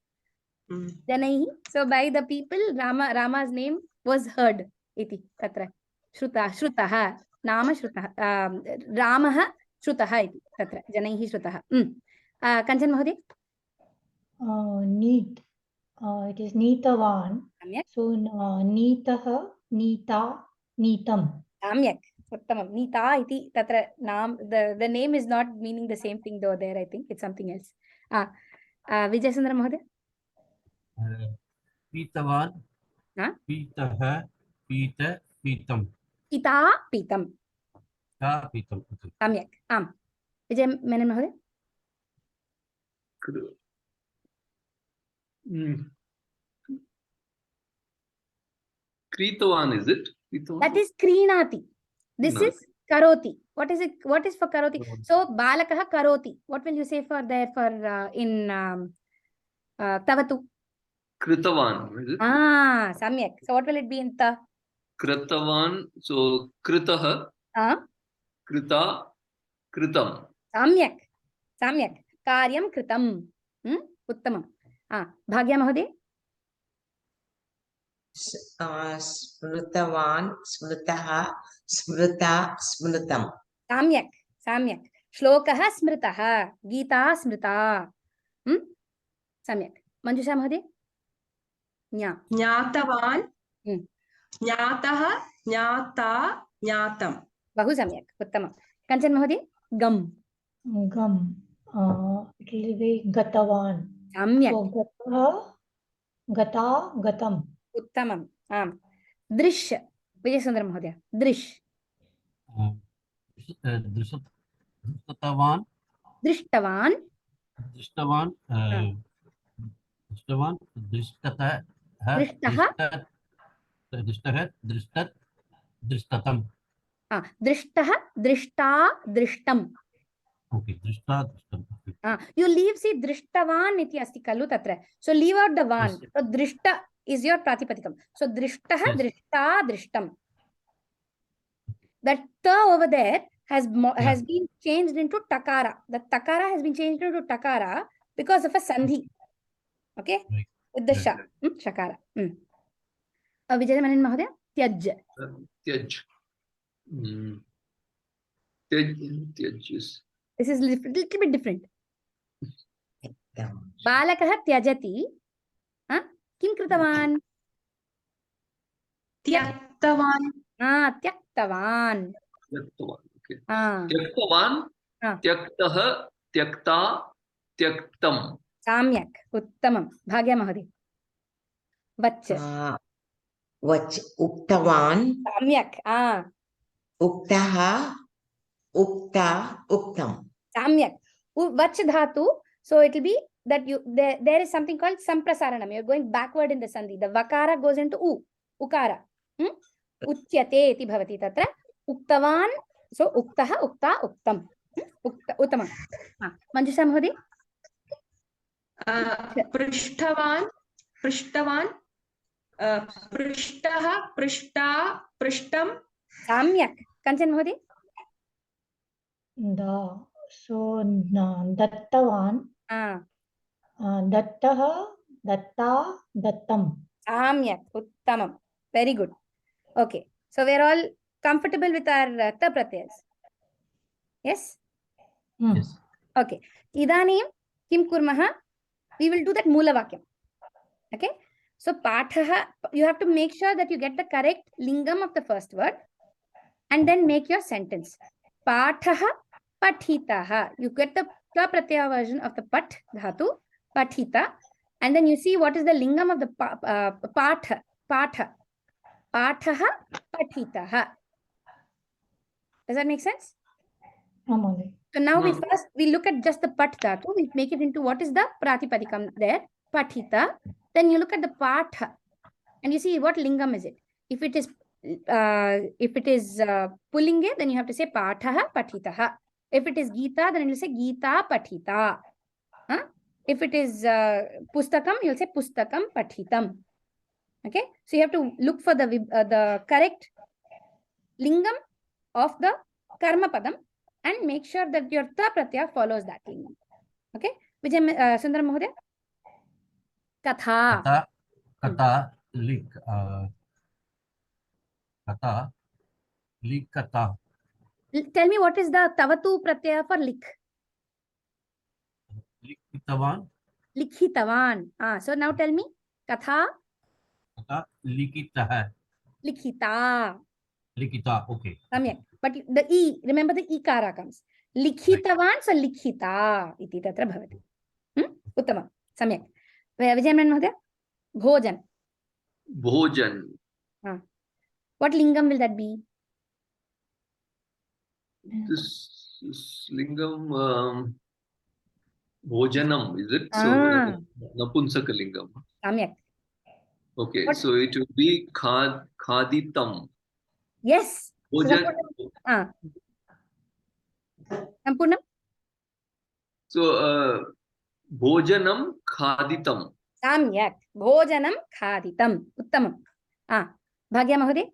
Janaihi. So by the people, Rama's name was heard. Iti tatra. Shrutaha. Nama Shrutaha. Ramaha Shrutaha iti tatra. Janaihi Shrutaha. Kanchan Mahodaya. Neat. It is Neetavan. So Neetaha, Neeta, Neetam. Samyak. Uttamam. Neeta iti tatra naam. The name is not meaning the same thing though there, I think. It's something else. Vijay Sundara Mahodaya. पीतवान् पीतः पीत पीतं पिता पीतं पीतं सम्यक् आम् विजय मेनन महोदय Kritavan, is it? Kritavan? that is krinati. This is karoti. What is it? What is for karoti? So balakah karoti. What will you say for there for in tavatu? Kritavan, is it? Samyak. So what will it be in ta? Kritavan, so kritaha, krita, kritam. Samyak. Samyak. Karyam kritam. Uttamam. Bhagya Mahoday? Smrutavan, smrutaha, smruta, smrutam. Samyak. Samyak. Shlokah smritaha. Gita smrita. Samyak. Manjusha Mahoday? Jnatavan, jnataha, jnata, jnatam. Bahu samyak. Uttamam. Kanchan Mahoday? Gam. Gam. It will be Gatavan. Samyak. So Gataha, Gata, Gatam. Uttamam. Drish. Vijay Sundar Mahodaya. Drish. दृष्टवान् Drishtavan. दृष्टवान् दृष्टवान् दृष्टतः दृष्टः दृष्टः दृष्टत् दृष्टतम् दृष्टः दृष्टा दृष्टम् okay दृष्टा दृष्टम् you leave see drishtavan iti asti kallu tatra so leave out the van so drishta is your pratipadikam so drishtah drishta drishtam that ta over there has been changed into takara the takara has been changed into takara because of a sandhi okay with the sha shakara Vijay Manan Mahodaya tyaj Tyaj. Tyaj is this is little bit different balakah tyajati kim kritavan Tyaktavan. Tyaktavan. Tyaktavan. Okay. Tyaktavan, Tyaktaha, Tyakta, Tyaktam. Samyak. Uttamam. Bhagya Mahoday. Vach. Vach. Uktavan. Samyak. Uktaha. Ukta. Uktam. Samyak. Vach dhatu. So it will be that there is something called samprasaranam. You're going backward in the sandhi. The vakara goes into ukara. Uchyate iti bhavati tatra. Uktavan. So uktaha, ukta, uktam. Uttamam. Manjusha Mahoday. Prishtavan, Prishtavan, Prishtaha, Prishta, Prishtam. Samyak. Kanchan Mahoday. So Dattavan. Dattaha, Datta, Dattam. Samyak. Uttamam. Very good. Okay. So we are all comfortable with our ta pratyas. Yes? Yes. Okay. Idanim kim kurmaha? We will do that Moola Vakyam. Okay. So Pathaha, you have to make sure that you get the correct lingam of the first word and then make your sentence. Pathaha Pathitaha. You get the ta pratyaya version of the pat dhatu, Pathita, and then you see what is the lingam of the patha. Patha. Pathaha Pathitaha. Does that make sense? So now we look at just the pat dhatu. We make it into what is the pratipadikam there. Pathita. Then you look at the patha and you see what lingam is it. If it is pullinge, then you have to say pathaha pathitaha. If it is Gita, then you will say Gita pathita. If it is pustakam, you will say pustakam pathitam. Okay, so you have to look for the correct lingam of the karma padam and make sure that your ta pratyaya follows that lingam. Okay, Vijay Sundar Mahodaya. Katha. Kata lik kata lik kata. Tell me what is the tavatu pratyaya for lik. Likitavan. Likhitavan. So now tell me katha. Kata likitah. Likhita. Likita. Okay. Samyak. But the e, remember the ikara comes. Likhitavan, so likhita iti tatra bhavati. Uttama. Samyak. Vijay Manan Mahodaya. Bhojan. Bhojan. What lingam will that be? This lingam, Bhojanam, is it? So, Napunsaka lingam. Samyak. Okay, so it will be khaditam. Yes. Bhojan. Sampurnam. So, Bhojanam khaditam. Samyak. Bhojanam khaditam. Uttamam. Bhagya Mahoday.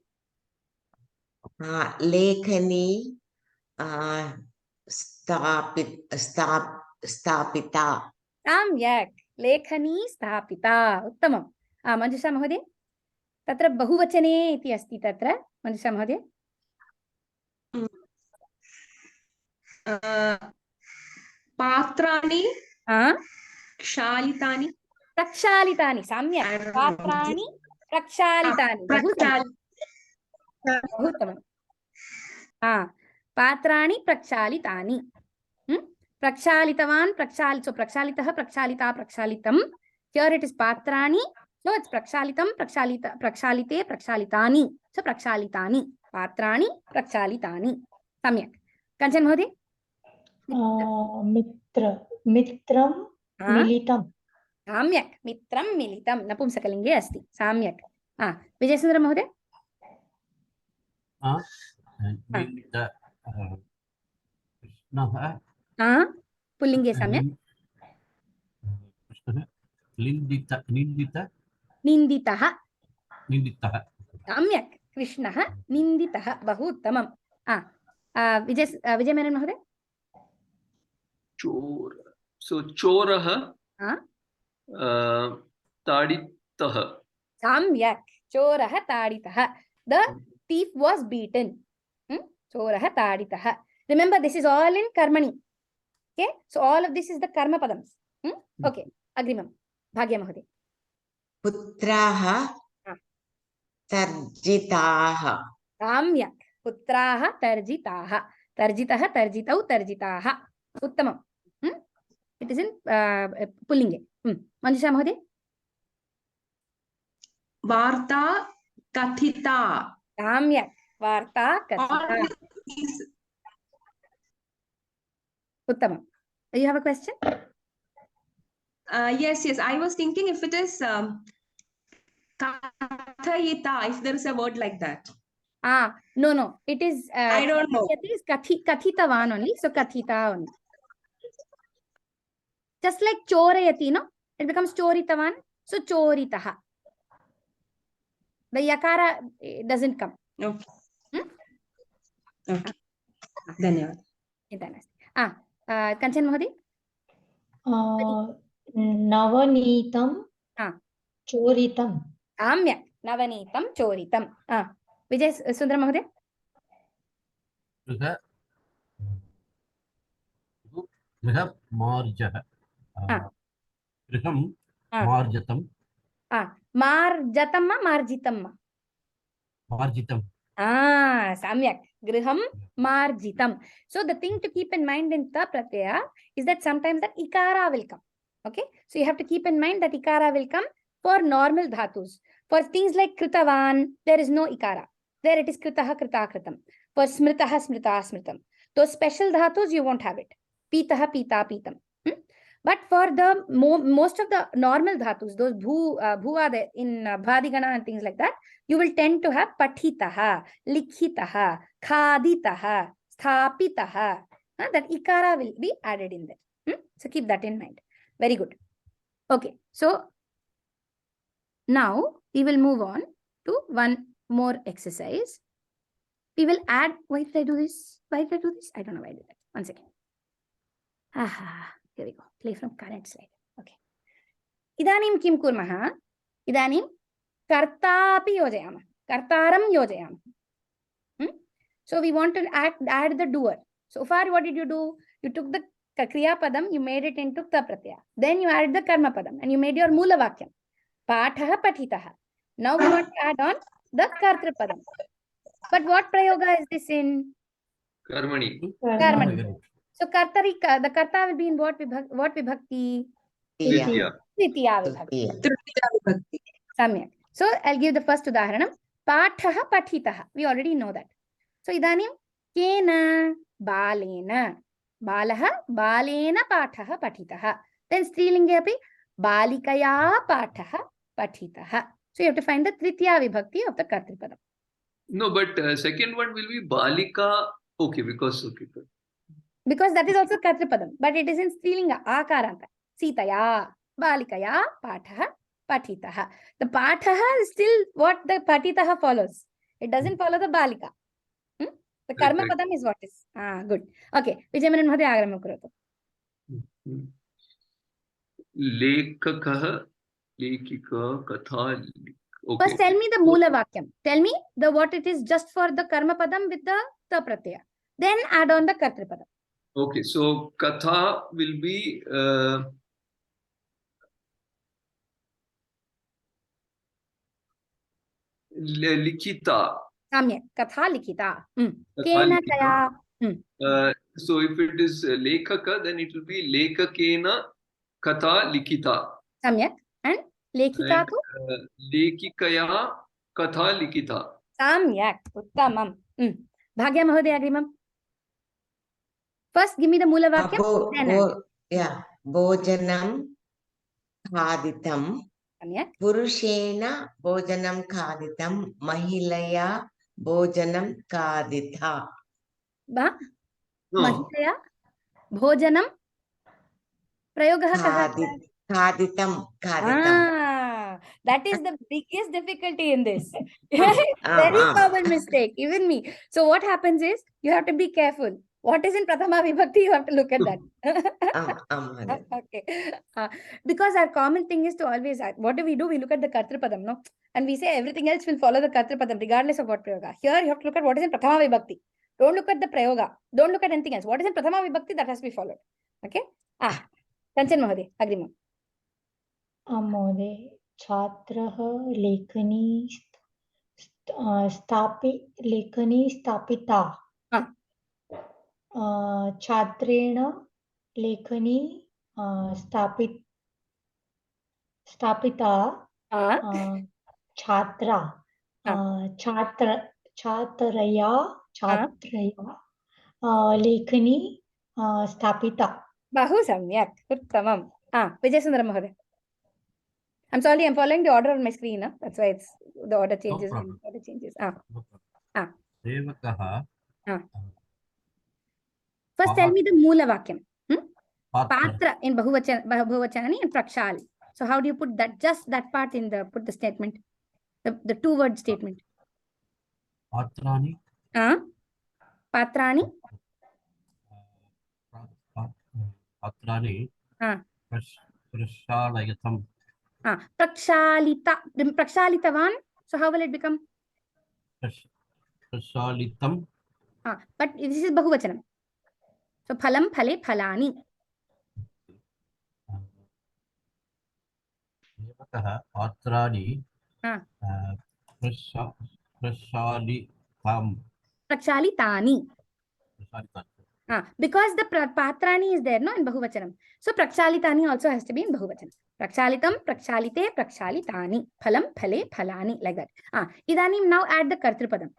Lekhani Stapita. Samyak. Lekhani Stapita. Uttamam. Manjusha Mahoday. Tatra bahuvachane iti asti tatra. Manjusha Mahoday. Patrani. Kshalitani. Prakshalitani. Samyak. Patrani. Prakshalitani. Bahuttamam. Patrani prakshalitani. Prakshalitawan, so prakshalitah, prakshalita, prakshalitam. Here it is patrani. So it's prakshalitam, prakshalite, prakshalitani. So prakshalitani. Patrani, prakshalitani. Samyak. Kanchan Mahoday. Mitram militam. Samyak. Mitram militam. Napumsakalinge asti. Samyak. Vijayasundara Mahoday. Pullinge Samyak. Ninditaha. Samyak. Krishnaha ninditaha. Bahuttamam. Vijay Menon Mahoday. Chor. So choraha taditaha. Samyak. Choraha taditaha. The thief was beaten. Choraha taditaha. Remember, this is all in karmani. Okay, so all of this is the karma padams. Okay, agrimam. Bhagya Mahoday. Putraha tarjitaha. Samyak. Putraha tarjitaha. Tarjitaha, tarjitau, tarjitaha. Uttamam. It is in pullinge. Manjusha Mahoday. Varta kathita. Samyak. Varta kathita. Uttamam. Do you have a question? Yes. I was thinking if it is kathayita, if there is a word like that. No. It is. I don't know. It is kathitavan only. So kathita only. Just like chorayati, no? It becomes choritavan. So choritaha. The yakara doesn't come. Okay. Okay. Dhanyavad. Kanchan Mahoday. Navanitam choritam. Samyak. Navanitam choritam. Vijay Sundara Mahoday. Griham marjah. Griham marjatam. Marjatam marjitam. Marjitam. Samyak. Griham marjitam. So the thing to keep in mind in ta pratyaya is that sometimes that ikara will come. Okay, so you have to keep in mind that ikara will come for normal dhatus. For things like kritavan, there is no ikara. There it is kritaha, krita, kritam. For smritaha, smrita, smritam. Those special dhatus, you won't have it. Pitaha, pita, pitam. But for the most of the normal dhatus, those bhu are there in bhadigana and things like that, you will tend to have pathitaha, likhitaha, khaditaha, sthapitaha. That ikara will be added in there. So keep that in mind. Very good. Okay, so now we will move on to one more exercise. We will add. Why did I do this? I don't know why I did that. 1 second. Here we go. Play from current slide. Okay. Idanim kim kurmaha? Idanim kartapi yojayama. Kartaram yojayama. So we want to add the doer. So far, what did you do? You took the kriya padam, you made it into ta pratyaya. Then you added the karma padam and you made your mula vakyam. Pathaha pathitaha. Now we want to add on the kartri padam. But what prayoga is this in? Karmani. Karmani. So the karta will be in what vibhakti? Tritiya. Tritiya vibhakti. Samyak. So I'll give the first udaharanam. Pathaha pathitaha. We already know that. So idanim kena balena. Balaha balena pathaha pathitaha. Then strilinge api balikaya pathaha pathitaha. So you have to find the tritiya vibhakti of the Kartripadam. No, but second one will be balika. Okay, because okay. Because that is also Kartripadam, but it is in strilinga akaranta. Sitaya balikaya pathaha patitaha. The pathaha is still what the patitaha follows. It doesn't follow the balika. The karma padam is what is. Good. Okay. Vijayamanan Mahoday agaramam karotu. Lekakah, lekika, katha. Okay. First, tell me the Moola Vakyam. Tell me the what it is just for the Karma Padam with the Ta Pratyaya. Then add on the Kartri Padam. Okay, so Katha will be Likita. Samyak. Katha Likita. Katha Kena Likita. kaya. So if it is Lekaka, then it will be Lekakena Katha Likita. Samyak. And Lekika ko? Lekikaya Katha Likita. Samyak. Uttamam. Bhagya Mahoday agrimam. First, give me the Moola Vakyam. Bhojanam khaditam. Samyak. Purushena bhojanam khaditam. Mahilaya bhojanam khaditha. Mahilaya bhojanam prayogaha khaditam. That is the biggest difficulty in this. Very common mistake, even me. So what happens is, you have to be careful. What is in Prathama Vibhakti, you have to look at that. Okay. Because our common thing is to always, what do? We look at the Kartripadam, no? And we say everything else will follow the Kartripadam, regardless of what Prayoga. Here, you have to look at what is in Prathama Vibhakti. Don't look at the Prayoga. Don't look at anything else. What is in Prathama Vibhakti, that has to be followed. Okay? Kanchan Mahoday, agreement. महोदय छात्रः लेखनी स्थापिता छात्रेण लेखनी स्थापिता छात्रा छात्रया लेखनी स्थापिता. Bahu samyak. Uttamam. Vijayasundara Mahoday. I'm sorry, I'm following the order on my screen. That's why it's the order changes. No problem. Order changes. Sevakaha. First, tell me the Moola Vakyam. Patra in Bahuvachanani and Prakshal. So how do you put that? Just that part in the put the statement. The two-word statement. Patrani. Patrani. Patrani. Prashalayatam. Prakshaalitavan. So how will it become? Prashalitam. But this is Bahuvachanam. So phalam phale phalani. Sevakaha patrani. Prashalitam. Prakshalitani. Because the patrani is there, no, in Bahuvachanam. So Prakshalitani also has to be in Bahuvachanam. Prakshalitam, Prakshalite, Prakshalitani. Phalam, phale, phalani. Like that. Idanim, now add the Kartripadam.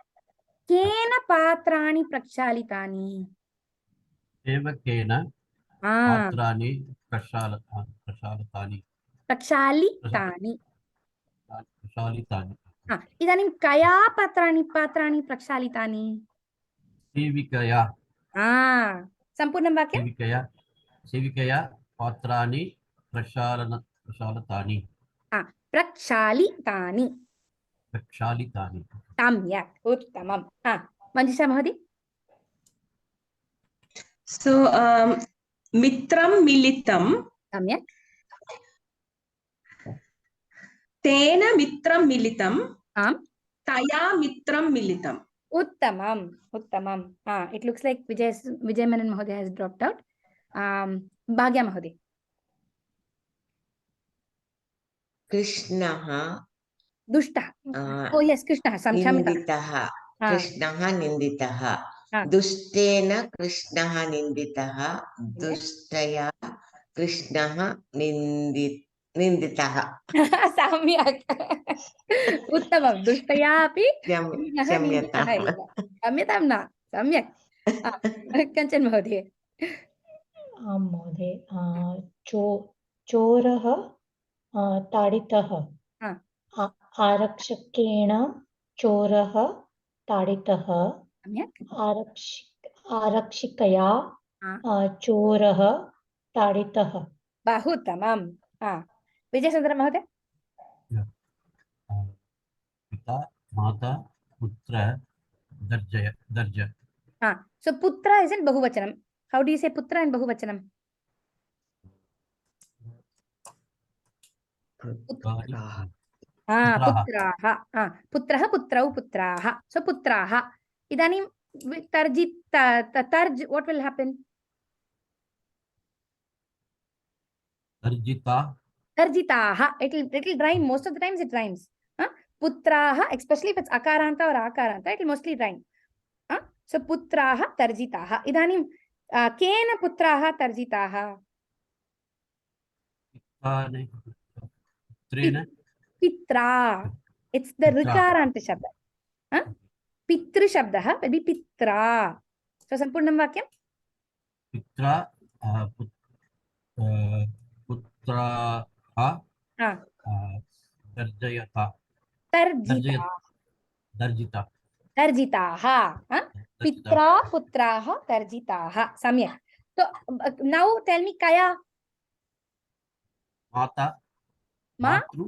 Kena patrani Prakshalitani. Sevakena patrani prashalatani. Prakshalitani. Prashalitani. Idanim kaya patrani Prakshalitani. Sevikaya. Sampurnam Vakyam. Sevikaya patrani prashalatani. Prakshalitani. Prakshalitani. Samyak. Uttamam. Manjusha Mahoday. So, Mitram Militam. Samyak. Tena Mitram Militam. Taya Mitram Militam. Uttamam. Uttamam. It looks like Vijayamanan Mahoday has dropped out. Bhagya Mahoday. Krishnaha. Dushta. Oh yes, Krishnaha. Ninditaha. Krishnaha ninditaha. Dushtena Krishnaha ninditaha. Dushtaya Krishnaha ninditaha. Ninditaha. Samyak. Uttamam. Dushtaya api. Shamyatam. Shamyatam na. Samyak. Kanchan Mahodaya. महोदय चोरः ताडितः आरक्षकेण चोरः ताडितः आरक्षिकया चोरः ताडितः बहुत्तमम् विजयसुन्दर महोदय पिता माता पुत्र दर्ज so putra is in bahuvachanam. How do you say putra in bahuvachanam? पुत्राः पुत्राः पुत्रः पुत्रौ पुत्राः so putraः idanim tarj what will happen? Tarjitaah. It'll rhyme. Most of the times it rhymes. Putraah, especially if it's akaranta or akaranta, it will mostly rhyme. So putraah tarjitaah. Idanim kena putraah tarjitaah? Pitra. It's the rikaranta shabda. Pitru shabda will be pitra. So sampurnam vakyam? Pitra putraः tarjitaah. Pitra putraah tarjitaah. Samyak. So now tell me kaya. Mata. Matru.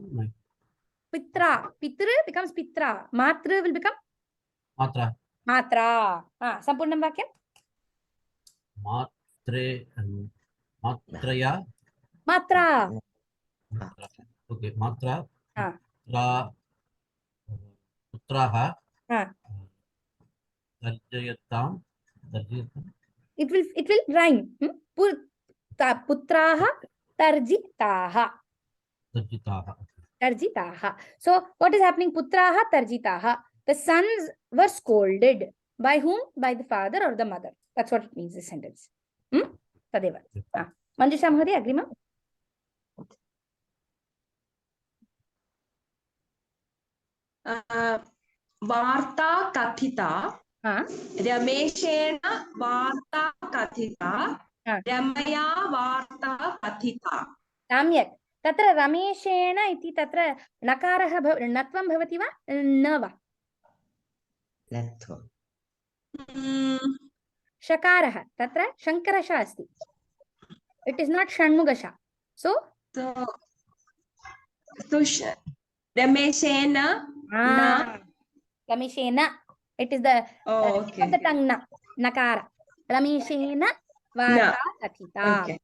Pitra. Pitra becomes pitra. Matra will become? Matra. Matra. Sampurnam vakyam? Matraya. Matra. Okay. Matra. Putraः. Tarjayatam. It will rhyme. Putraah tarjitaah. Tarjitaah. So what is happening? Putraah tarjitaah. The sons were scolded. By whom? By the father or the mother. That's what it means, this sentence. Tadeva. Manjusha Mahodaya, agrima? Varta kathita. Rameshena varta kathita. Ramaya varta kathita. Samyak. Tatra Rameshena iti tatra nakarah natvam bhavati va? Na va? Natvam. Shakarah. Tatra Shankarasha asti. It is not Shanmugasha. So Rameshena na. Rameshena. It is the of the tongue na. Nakara. Rameshena varta kathita. Okay.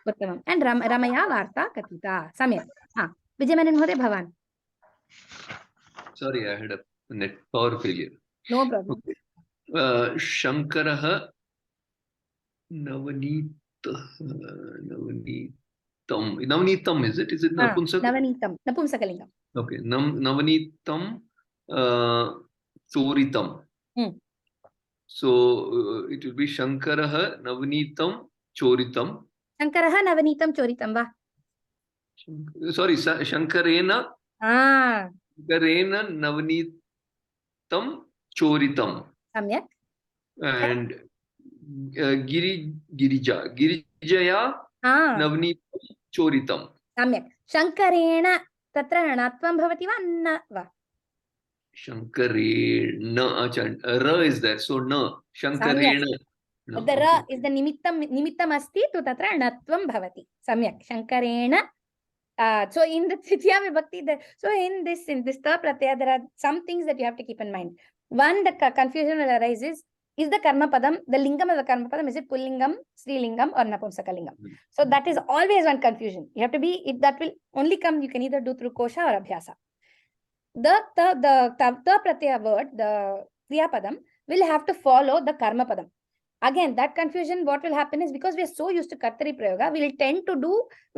Uttamam. And Ramaya varta kathita. Samyak. Vijay Menon Mahodaya, Bhavan. Sorry, I had a net power failure. No problem. Okay. Shankaraha Navanitam. Navanitam, is it? Is it Napumsaka? Navanitam. Napumsakalingam. Okay. Navanitam Choritam. So it will be Shankaraha Navanitam Choritam. Shankaraha Navanitam Choritam va? Sorry, Shankarena. Shankarena Navanitam Choritam. Samyak. And Girijaya Navanitam Choritam. Samyak. Shankarena tatra natvam bhavati va na va? Shankarena. Ra is there. So na. Shankarena. No, the ra is the nimittam asti to tatra natvam bhavati. Samyak. Shankarena. So in the Tritiya Vibhakti, so in this ta pratyaya, there are some things that you have to keep in mind. One, the confusion will arise is the karma padam, the lingam of the karma padam, is it pullingam, strilingam, or napumsakalingam? So that is always one confusion. You have to be, that will only come, you can either do through kosha or abhyasa. The pratyaya word, the kriya padam, will have to follow the karma padam. Again, that confusion, what will happen is because we are so used to kartari prayoga, we'll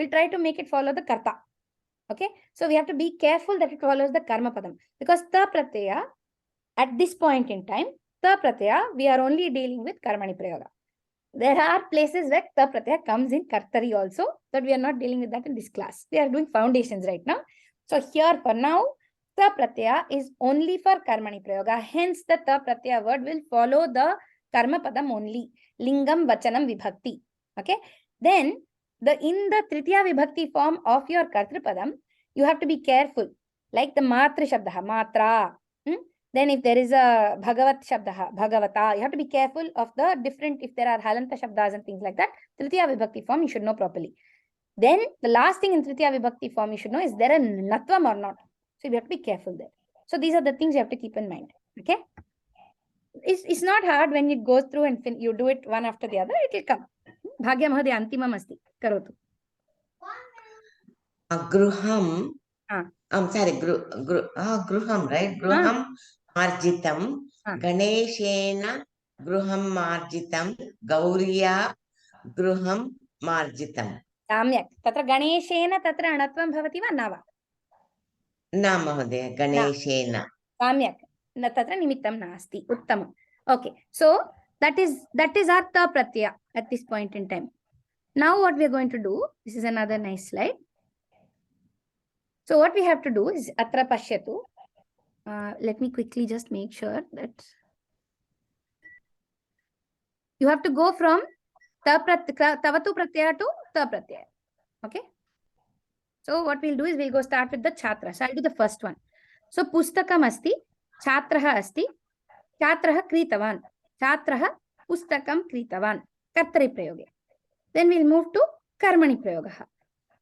try to make it follow the karta. Okay? So we have to be careful that it follows the karma padam. Because ta pratyaya, at this point in time, ta pratyaya, we are only dealing with karmani prayoga. There are places where ta pratyaya comes in kartari also, but we are not dealing with that in this class. We are doing foundations right now. So here for now, ta pratyaya is only for karmani prayoga. Hence the ta pratyaya word will follow the karma padam only. Lingam, vachanam, vibhakti. Okay. Then in the tritiya vibhakti form of your kartrupadam, you have to be careful. Like the matra shabdaha, matra. Then if there is a bhagavat shabdaha, bhagavata, you have to be careful of the different, if there are halanta shabdas and things like that. Tritiya vibhakti form, you should know properly. Then the last thing in tritiya vibhakti form you should know is there a natvam or not. So you have to be careful there. So these are the things you have to keep in mind. Okay. It's not hard when it goes through and you do it one after the other, it will come. Bhagya Mahoday antimam asti. Karotu. Gruham. I'm sorry, Gruham, right? Gruham marjitam. Ganeshena Gruham marjitam. Gauriya Gruham marjitam. Samyak. Tatra Ganeshena tatra anatvam bhavati va nava? Na Mahoday, Ganeshena. Samyak. Na tatra nimittam nasti. Uttamam. Okay. So that is our ta pratyaya at this point in time. Now what we are going to do, this is another nice slide. So what we have to do is atra pashyatu. Let me quickly just make sure that you have to go from tavatu pratyaya to ta pratyaya. Okay. So what we'll do is we'll go start with the chatra. So I'll do the first one. So pustakam asti, chatraha asti, chatraha kritavan, chatraha pustakam kritavan, kartari prayoge. Then we'll move to karmani prayogaha.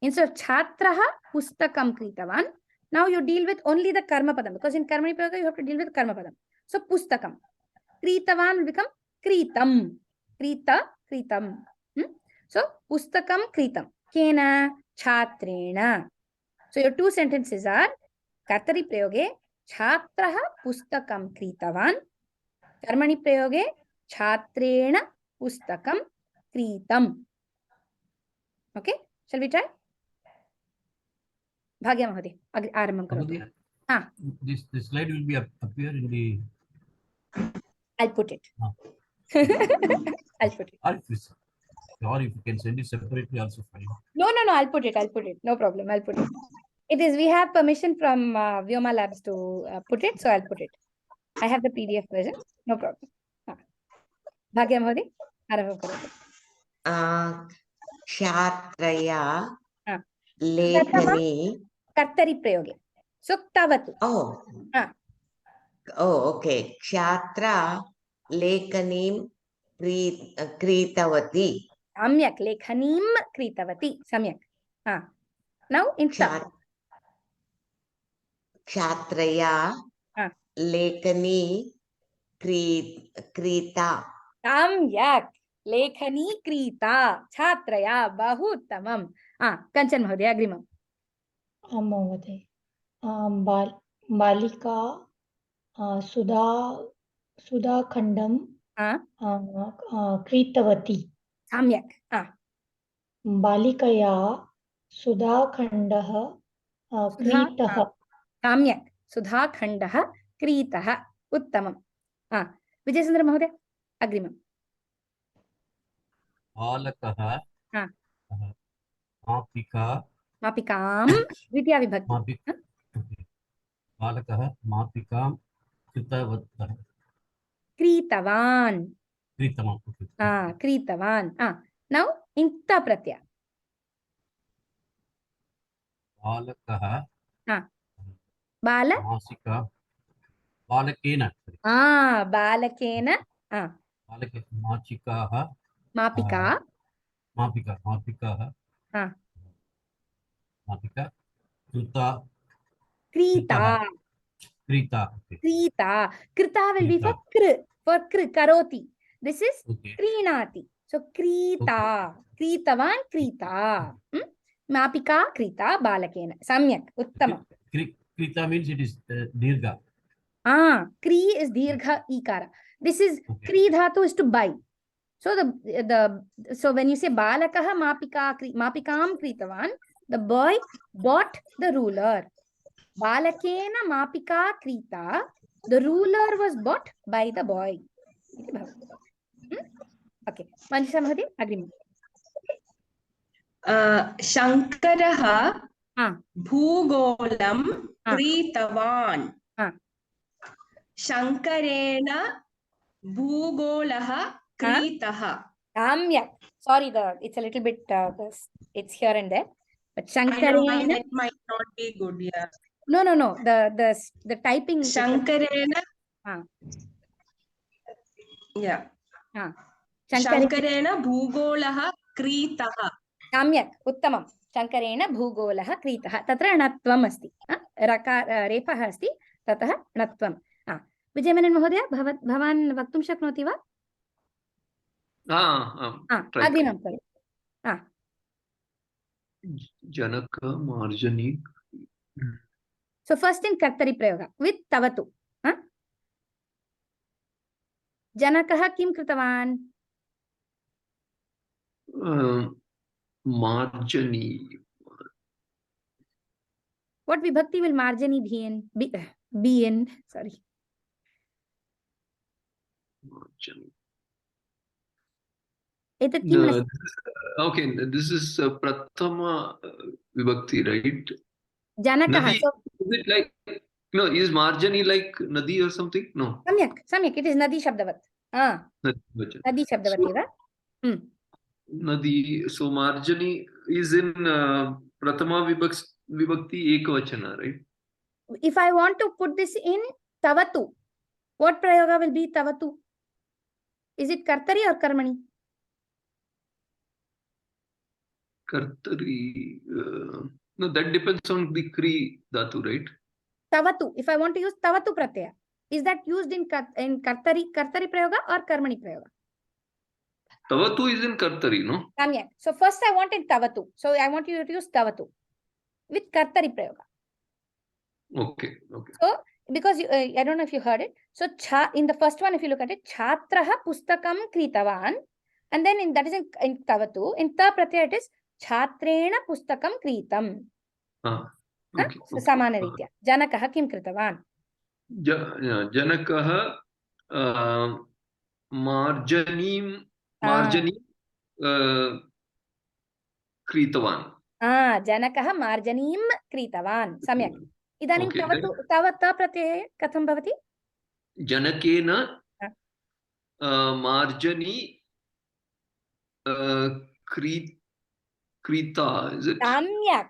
Instead of chatraha pustakam kritavan, now you deal with only the karma padam, because in karmani prayoga you have to deal with karma padam. So pustakam. Kritavan will become kritam. Kritam. So pustakam kritam. Kena chatrena. So your two sentences are kartari prayoge chatraha pustakam kritavan. Karmani prayoge chatrena pustakam kritam. Okay, shall we try? Bhagya Mahoday, Arambam Karotu. This slide will be appear in the. I'll put it. I'll put it. Or if you can send it separately, also fine. No, I'll put it. No problem. I'll put it. We have permission from Vyoma Labs to put it, so I'll put it. I have the PDF version. No problem. Bhagya Mahoday, Arambam Karotu. Kshatraya lekani. Kartari prayoge. So tavatu. Okay. Kshatra lekanim kritavati. Samyak. Lekhanim kritavati. Samyak. Now in Kshatraya lekani krita. Samyak. Lekhani krita. Chatraya. Bahuttamam. Kanchan Mahoday, agrimam. Mahoday. Balika Sudha Khandam Kritavati. Samyak. Balikaya Sudha Khandaha Kritaha. Samyak. Sudha Khandaha Kritaha. Uttamam. Vijayasundara Mahoday, agrimam. Balakaha Mapika. Mapikam. Dvitiya vibhakti. Balakaha Mapikam Kritavattah. Kritavan. Kritavam. Kritavan. Now in ta pratyaya. Balakaha. Bala. Masika. Balakena. Balakena. Machikaha. Mapika. Mapikaha. Mapika. Krita. Krita will be for kr, karoti. This is krinati. So krita. Kritavan, krita. Mapika, krita, balakena. Samyak. Uttama. Krita means it is dirgha. Kri is dirgha ikara. This is kri dhatu is to buy. So so when you say balakaha mapikam kritavan, the boy bought the ruler. Balakena mapika krita, the ruler was bought by the boy. Okay. Manjusha Mahodi, agreement. शङ्करः Ah. भूगोलं Ah. क्रीतवान् Ah. शङ्करेण भूगोलः क्रीतः Yeah. Sorry, it's a little bit, it's here and there. But Shankarena. It might not be good, yeah. No. The typing. Shankarena. Yeah. Shankarena bhugolah kritah. Samyak, uttamam. Shankarena bhugolah kritah. Tatra natvam asti. Repah asti. Tatah natvam. Vijayamanan Mahodaya, bhavan vaktum shaknoti va? Agreement karo. Janaka Marjani. So first in Kartari Prayoga with Tavatu. Janakaha kim kritavan? Marjani. What vibhakti will Marjani be in? Sorry. Marjani. Okay, this is Prathama vibhakti, right? Janakaha. Nadi, so, is it like, no, is Marjani like Nadi or something? No. Samyak. It is Nadi Shabdavat. Nadi Shabdavat eva. Nadi. So Marjani is in Prathama vibhakti ekavachana, right? If I want to put this in Tavatu, what prayoga will be Tavatu? Is it Kartari or Karmani? Kartari. No, that depends on the Kri Dhatu, right? Tavatu. If I want to use Tavatu pratyaya, is that used in Kartari prayoga or Karmani prayoga? Tavatu is in Kartari, no? Samyak. So first I want in Tavatu. So I want you to use Tavatu with Kartari prayoga. Okay. So because I don't know if you heard it. So in the first one, if you look at it, Chhatraha pustakam kritavan, and then that is in Tavatu. In Ta pratyaya it is Chhatrena pustakam kritam. Okay. So samana ritya. Janakaha kim kritavan? Janakaha Marjani kritavan. Janakaha Marjanim kritavan. Samyak. Idanim Tavata pratyaya katham bhavati? Janakena Marjani Krita, is it? Samyak.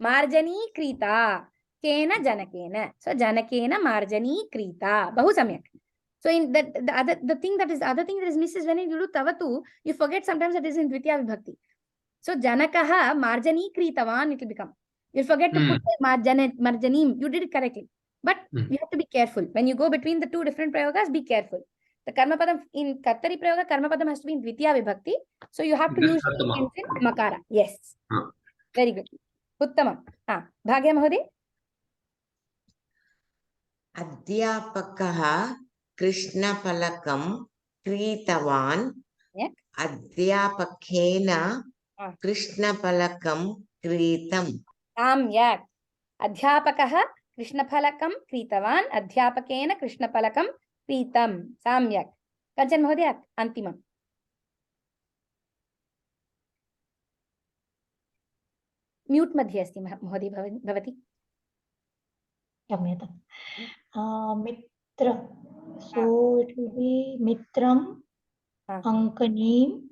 Marjani krita. Kena janakena. So janakena marjani krita. Bahu samyak. So in that the thing that is missed is when you do Tavatu, you forget sometimes it is in Dvitiya Vibhakti. So Janakaha Marjani kritavan it will become. You'll forget to put Marjanim. You did it correctly. But you have to be careful. When you go between the two different prayogas, be careful. The Karma Padam in Kartari Prayoga, Karma Padam has to be in Dvitiya Vibhakti. So you have to use the in Makara. Yes. Very good. Uttamam. Bhagya Mahodi? Adhyapakaha Krishnapalakam Kritavan. Adhyapakena Krishnapalakam Kritam. Samyak. Adhyapakaha Krishnapalakam Kritavan. Adhyapakena Krishnapalakam Kritam. Samyak. Kanchan Mahodaya, Antimam. Mute madhye asti Mahodi bhavati. Mitra. So it will be Mitram, Ankanim,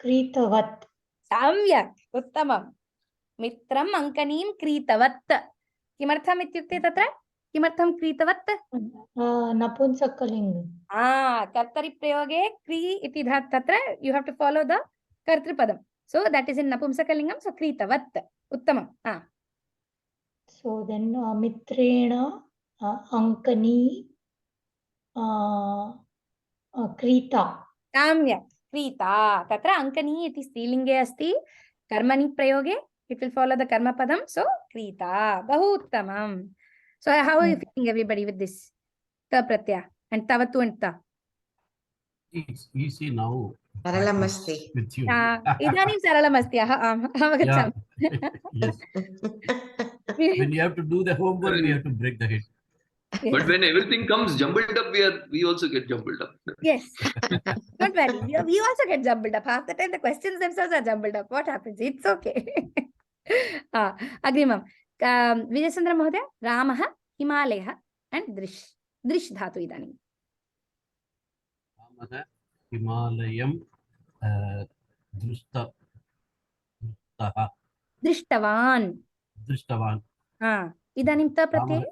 Kritavat. Samyak. Uttamam. Mitram Ankanim Kritavat. Kimartham ityukte tatra? Kimartham Kritavat? Napunsakalinga. Kartari prayoge Kri iti tatra. You have to follow the Kartripadam. So that is in Napumsakalingam. So Kritavat. Uttamam. So then Mitrena Ankani Krita. Samyak. Krita. Tatra Ankani iti strilinge asti. Karmani prayoge. It will follow the Karma Padam. So Krita. Bahu uttamam. So how are you feeling, everybody, with this? Ta pratyaya and Tavatu and Ta. It's easy now. Saralamasti. With you. Idanim saralamasti. Yeah. Yes. When you have to do the homework, we have to break the head. Yes. But when everything comes jumbled up, we also get jumbled up. Yes. Don't worry. We also get jumbled up. Half the time the questions themselves are jumbled up. What happens? It's okay. Agrimam. Vijayasundara Mahodaya, Ramaha, Himalaya, and Drish. Drish dhatu idanim. Ramaha, Himalayam, Drishtaha. Drishtavan. Drishtavan. Idanim ta pratyay.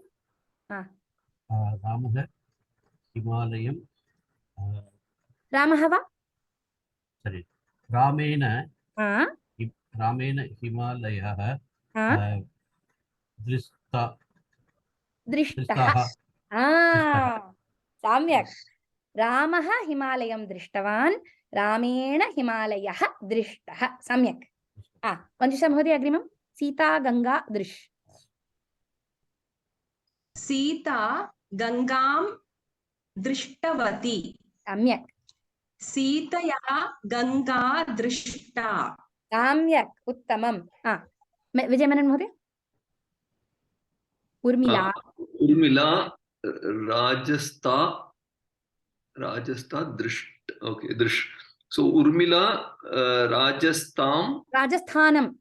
Ramaha, Himalayam. Ramaha va? Sorry. Ramena. Ah. Ramena Himalayah. Drishtaha. Samyak. Ramaha Himalayam Drishtavan. Ramena Himalayah Drishtaha. Samyak. Manjusha Mahodaya Agrimam. Sita Ganga Drish. Sita Gangam Drishtavati. Samyak. Sitaya Ganga Drishta. Samyak. Uttamam. Vijay Menon Mahodaya. Urmila. Urmila Rajastha Drish. Okay, Drish. So Urmila Rajasthan. Rajasthan.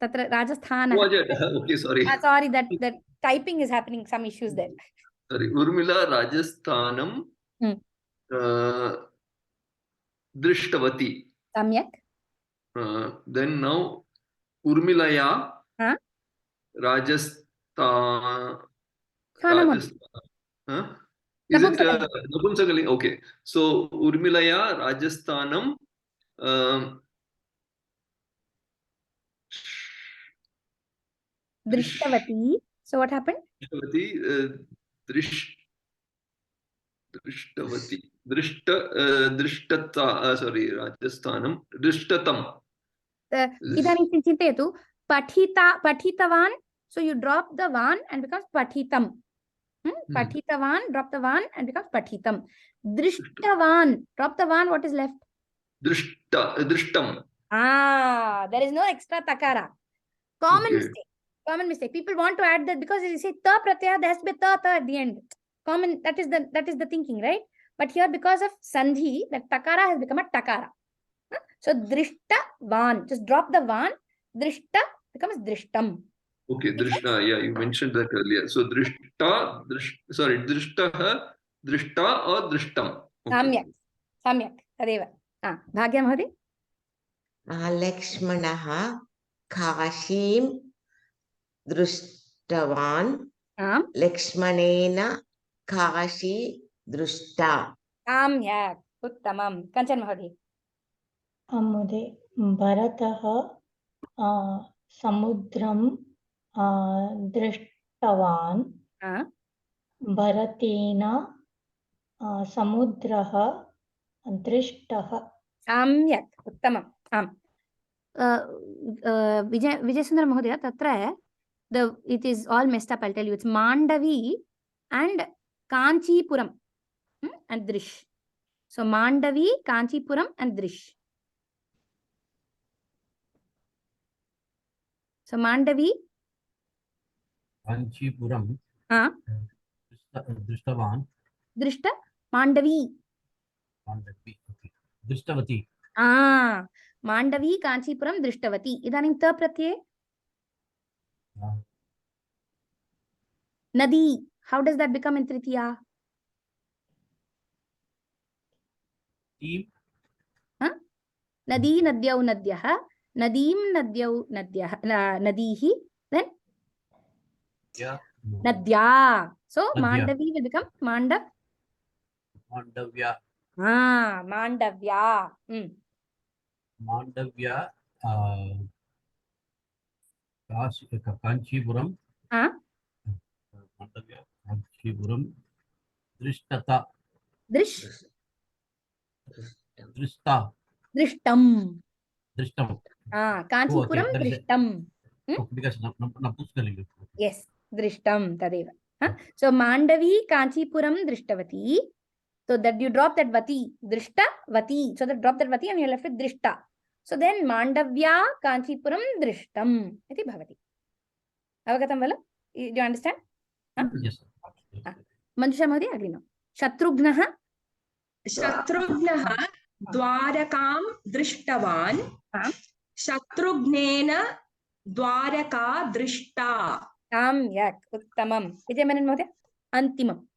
Tatra Rajasthan. Okay, sorry. Sorry, that typing is happening. Some issues there. Sorry, Urmila Rajasthanam Drishtavati. Samyak. Then now Urmilaya Rajasthan. Is it Napumsakali? Okay. So Urmilaya Rajasthanam Drishtavati. So what happened? Drishtavati. Drishtata. Sorry, Rajasthanam. Drishtatam. Idanim chintayetu. Pathitavan. So you drop the van and becomes pathitam. Pathitavan, drop the van and becomes pathitam. Drishtavan, drop the van, what is left? Drishtam. There is no extra takara. Common mistake. People want to add that because you say ta pratyaya, there has to be ta at the end. Common, that is the thinking, right? But here because of sandhi, that takara has become a takara. So drishtavan, just drop the van, drishta becomes drishtam. Okay, drishta, yeah, you mentioned that earlier. So drishta, drishtaha, drishta or drishtam. Okay. Samyak, tadeva. Bhagya Mahodi? Lakshmanaha Kashim Drishtavan. Lakshmanena Kashi Drishta. Samyak, uttamam. Kanchan Mahodi? Amude Bharataha Samudram Drishtavan. Bharatena Samudraha Drishtaha. Samyak, uttamam. Vijayasundara Mahodaya, tatra it is all messed up, I'll tell you. It's Mandavi and Kanchipuram and Drish. So Mandavi, Kanchipuram and Drish. So Mandavi. Kanchipuram. Drishtavan. Drishta. Mandavi. Mandavi. Okay. Drishtavati. Mandavi, Kanchipuram, Drishtavati. Idanim ta pratyay. Nadi. How does that become in Tritiya? Nadi, Nadyau, Nadyaha. Nadim, Nadyau, Nadyaha. Nadihi. Then? Nadya. So, Mandavi will become Mandavya. Mandavya. Mandavya. Kanchipuram. Mandavya. Kanchipuram. Drishtata. Drishta. Drishtam. Oh, Kanchipuram, okay. Drishtam. Because Napumsakali. Yes, Drishtam, tadeva. So, Mandavi, Kanchipuram, Drishtavati. So, that you drop that vati, Drishta, vati. So, that drop that vati and you're left with Drishta. So, then Mandavya, Kanchipuram, Drishtam. Iti bhavati. Avagatam vala? Do you understand? Yes. Manjusha Mahodaya, agreement. Shatrughnah. Shatrughnah Dwarakam Drishtavan. Shatrughnena Dwaraka Drishta. Samyak. Uttamam. Vijay Menon Mahodaya. Antimam.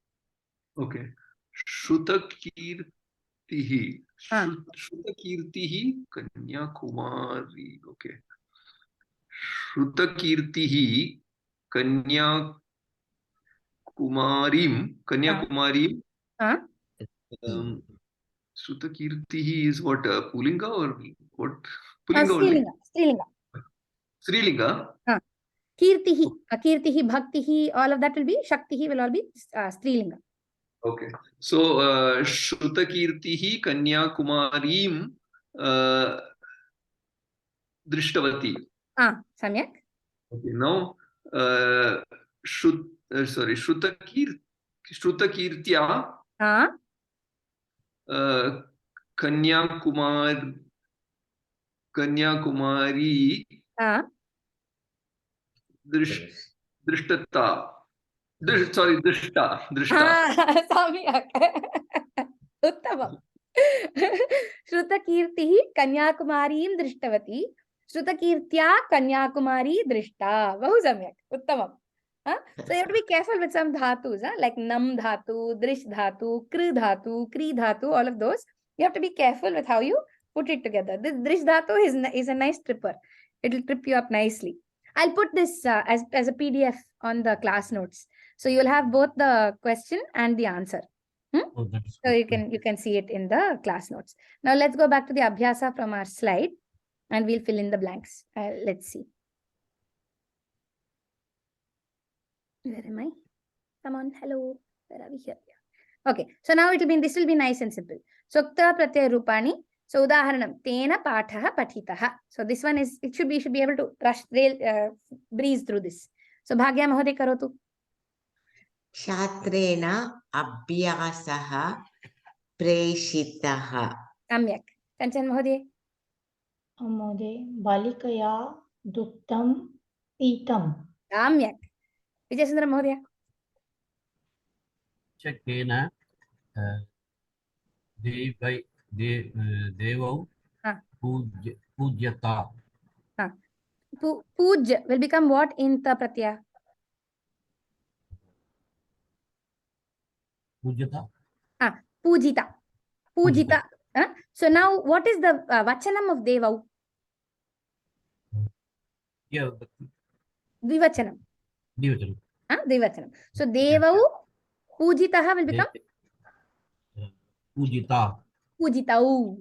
Okay. Shrutakirtihi. Shrutakirtihi Kanyakumari. Okay. Shrutakirtihi Kanyakumarim. Shrutakirtihi is what? Pulinga or what? Pulinga only? Strilinga. Strilinga? Kirtihi. Kirtihi, Bhaktihi, all of that will be, Shaktihi will all be Strilinga. Okay. So, Shrutakirtihi Kanyakumarim Drishtavati. Samyak. Okay. Now, Shrutakirtya Kanyakumari Drishtata. Drishta. Samyak. Uttamam. Shrutakirtihi Kanyakumarim Drishtavati. Shrutakirtya Kanyakumari Drishta. Bahu samyak. Uttamam. So you have to be careful with some dhatus, like nam dhatu, drish dhatu, kri dhatu, kri dhatu, all of those. You have to be careful with how you put it together. This drish dhatu is a nice tripper. It will trip you up nicely. I'll put this as a PDF on the class notes. So you'll have both the question and the answer. So you can see it in the class notes. Now let's go back to the abhyasa from our slide and we'll fill in the blanks. Let's see. Where am I? Come on, hello. Where are we here? Okay, so now this will be nice and simple. Sukta pratyaya rupani. So udaharanam tena pathaha pathitaha. So this one is, you should be able to breeze through this. So Bhagya Mahodaya karotu. Chatrena abhyasaha preshitaha. Samyak. Kanchan Mahodaya. Mahodaya balikaya duktam pitam. Samyak. Vijayasundara Mahodaya. Chakena Devau Pujyata. Puj will become what in the pratyaya? Pujyata. Pujita. Pujita. So now what is the vachanam of Devau? Yeah. Dvivachanam. Dvivachanam. Dvivachanam. So Devau Pujitaha will become? Pujita. Pujitau.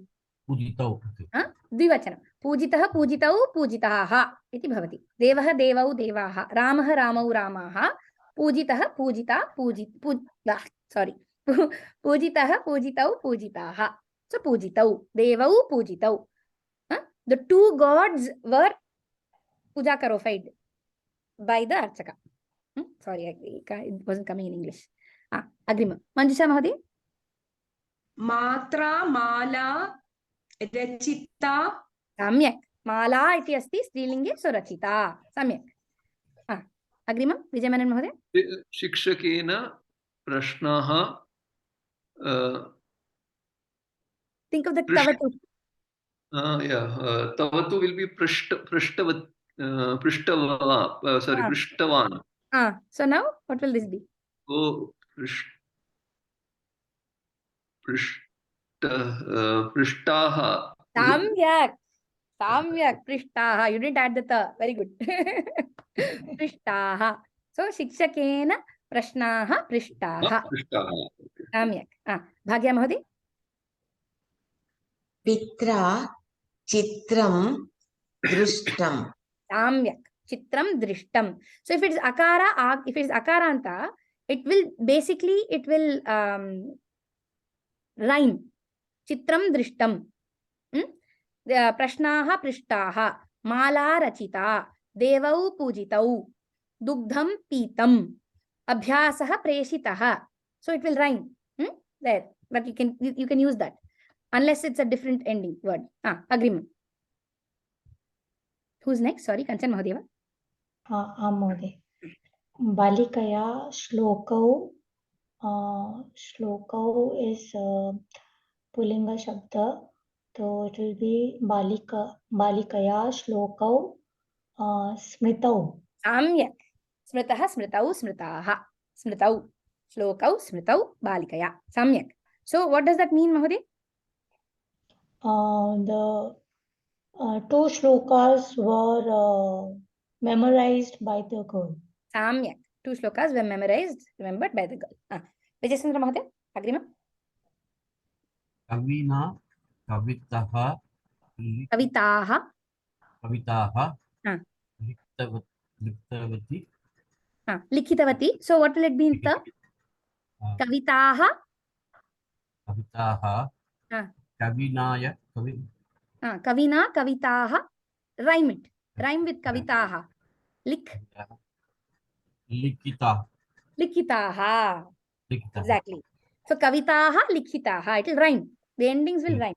Pujitau. Dvivachanam. Pujitaha Pujitau Pujitaha. Iti bhavati. Devaha Devau Devaha. Ramaha Ramau Ramaha. Pujitaha Pujita sorry. Pujitaha Pujitau Pujitaha. So Pujitau. Devau Pujitau. The two gods were puja karofed by the archaka. Sorry, it wasn't coming in English. Agrima. Manjusha Mahodaya. Matra Mala Rachita. Samyak. Mala iti asti strilinge, so rachita. Samyak. Agrima. Vijay Menon Mahodaya. Shikshakena prashnaha. Think of the tavatu. Tavatu will be prishtavan. So now, what will this be? Oh, prishtaha. Samyak. Samyak. Prishtaha. You didn't add the ta. Very good. Prishtaha. So, shikshakena prashnaha prishtaha. Samyak. Bhagya Mahodaya. Pitra chitram drishtam. Samyak. Chitram drishtam. So if it is akaranta, it will rhyme. Chitram drishtam. Prashnaha prishtaha. Mala rachita. Devau pujitau. Dugdham pitam. Abhyasaha preshitaha. So it will rhyme. There. But you can use that. Unless it's a different ending word. Agreement. Who's next? Sorry, Kanchan Mahadeva. Mahodaya. Balikaya Shlokau. Shlokau is Pulinga Shabda. So it will be Balikaya Shlokau Smritau. Samyak. Smritaha, smritau, smritaha. Smritau. Shlokau, smritau, balikaya. Samyak. So what does that mean, Mahodaya? The two shlokas were memorized by the girl. Samyak. Two shlokas were memorized, remembered by the girl. Vijayasandra Mahodaya, Agrima? Kavina, Kavitaha, Kavitaha. Kavitaha, Liktavati. Likhitavati. So what will it be in the? Kavitaha. Kavitaha, Kavinaya, Kavina, Kavitaha. Rhyme it. Rhyme with Kavitaha. Likita. Likhitaha. Exactly. So Kavitaha, Likhitaha. It will rhyme. The endings will rhyme.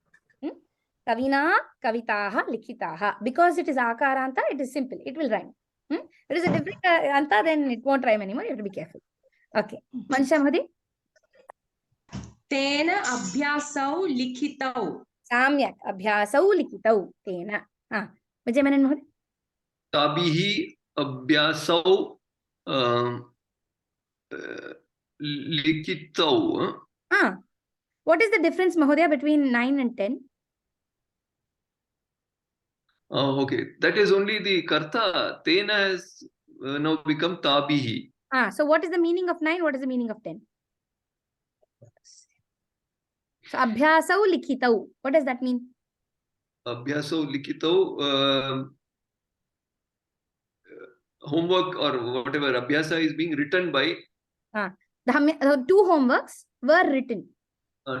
Kavina, Kavitaha, Likhitaha. Because it is Akaranta, it is simple. It will rhyme. It is a different anta, then it won't rhyme anymore. You have to be careful. Okay. Manisha Mahodaya? Tena abhyasau likhitau. Samyak. Abhyasau likhitau. Tena. Vijay Menon Mahodaya? Tabihi abhyasau likitau. What is the difference, Mahodaya, between 9 and 10? Okay, that is only the karta. Tena has now become tabihi. So what is the meaning of 9? What is the meaning of 10? So abhyasau likhitau. What does that mean? Abhyasau likitau. Homework or whatever. Abhyasa is being written by. The two homeworks were written.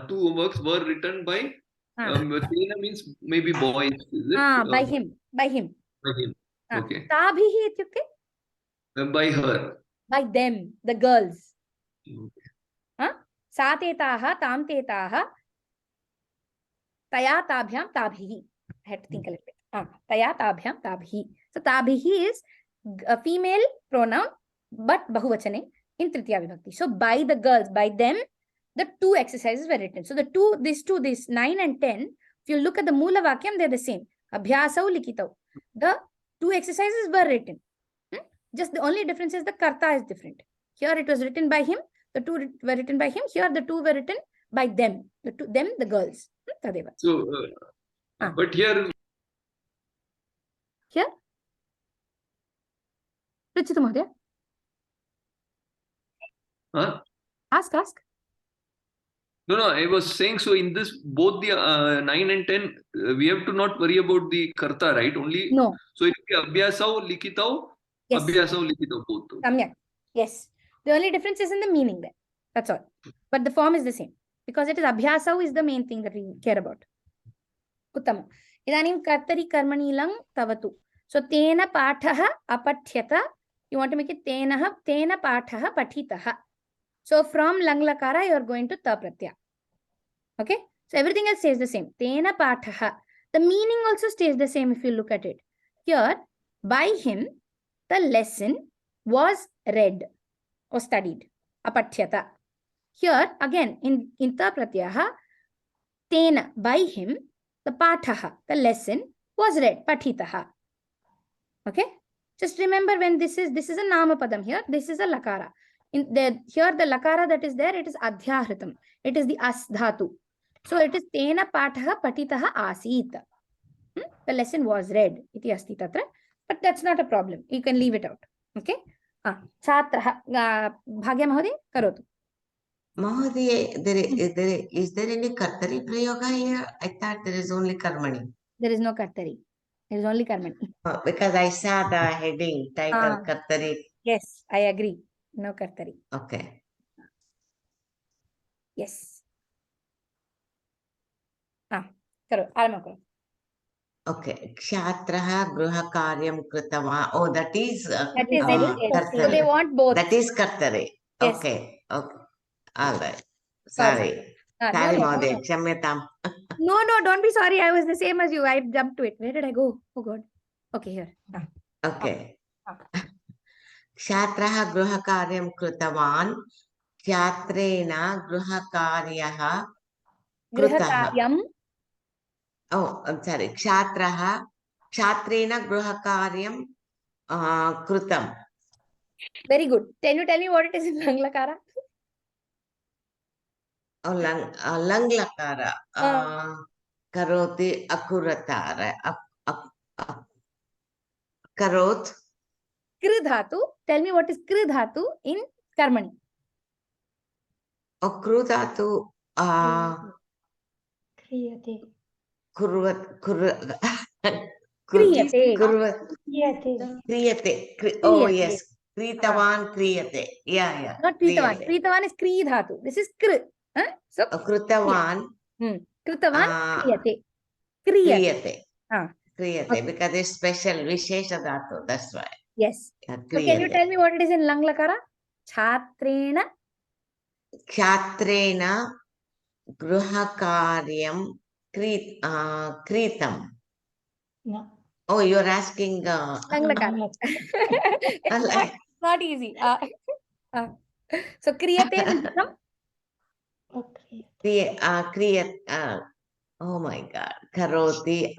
Two homeworks were written by. Tena means maybe boys. Is it? By him. By him. By him. Okay. Tabhihi ityukte? By her. By them, the girls. Okay. Satetaha, tamtetaha, taya tabhyam tabhihi. I had to think a little bit. Taya tabhyam tabhihi. So tabhihi is a female pronoun, but bahuvachane in tritiya vibhakti. So by the girls, by them, the two exercises were written. So this 9 and 10, if you look at the Mula Vakyam, they're the same. Abhyasau likitau. The two exercises were written. Just the only difference is the karta is different. Here it was written by him. The two were written by him. Here the two were written by them. The girls. Tadeva. So, but here. Here? Ruchita Mahodaya? Ask. No, I was saying, so in this, both the 9 and 10, we have to not worry about the karta, right? Only. No. So it will be abhyasau likitau, yes. Abhyasau likitau both. Samyak. Yes. The only difference is in the meaning there. That's all. But the form is the same. Because it is abhyasau is the main thing that we care about. Uttama. Idanim kartari karmani lang tavatu. So tena pathaha apathyata. You want to make it tena pathaha pathitaha. So from lang lakara, you are going to ta pratyaya. Okay? So everything else stays the same. Tena pathaha. The meaning also stays the same if you look at it. Here, by him, the lesson was read or studied. Apathyata. Here, again, in ta pratyaha, tena, by him, the pathaha, the lesson was read. Pathitaha. Okay? Just remember when this is a nama padam here, this is a lakara. Here the lakara that is there, it is adhyahritam. It is the as dhatu. So it is tena pathaha patitaha asit. The lesson was read. Iti asti tatra. But that's not a problem. You can leave it out. Okay? Chhatraha. Bhagya Mahodaya, karotu. Mahodaya, is there any kartari prayoga here? I thought there is only karmani. There is no kartari. There is only karmani. Because I saw the heading, title kartari. Yes, I agree. No kartari. Okay. Yes. Arama karo. Okay. Kshatraha gruha karyam kritava. Oh, that is that is it. kartari. So they want both. That is kartari. Yes. Okay. Okay. All right. Sorry. Sorry, Mahodaya. Kshamyatam. No, don't be sorry. I was the same as you. I jumped to it. Where did I go? Oh, God. Okay, here. Okay. छात्रः गृहकार्यं कृतवान् छात्रेण गृहकार्यः कृतः गृहकार्यं oh I'm sorry छात्रेण गृहकार्यं कृतं very good. Can you tell me what it is in Langlakara? लङ् लकार करोति अकुरतार करोत् Kri dhatu. Tell me what is kri dhatu in karmani. कृ धातु क्रियते Kriyate. क्रियते oh yes क्रीतवान् क्रियते yeah Not kritavan. Kritavan is kri dhatu. This is kri. So कृतवान् kritavan kriyate. क्रियते Okay. because it's special विशेष धातु that's why Yes. So can you tell me what it is in Langlakara? Chhatrena. छात्रेण गृहकार्यं कृतं No. oh you're asking Langlakara. It's not easy. So kriyate will become क्रियत oh my god karoti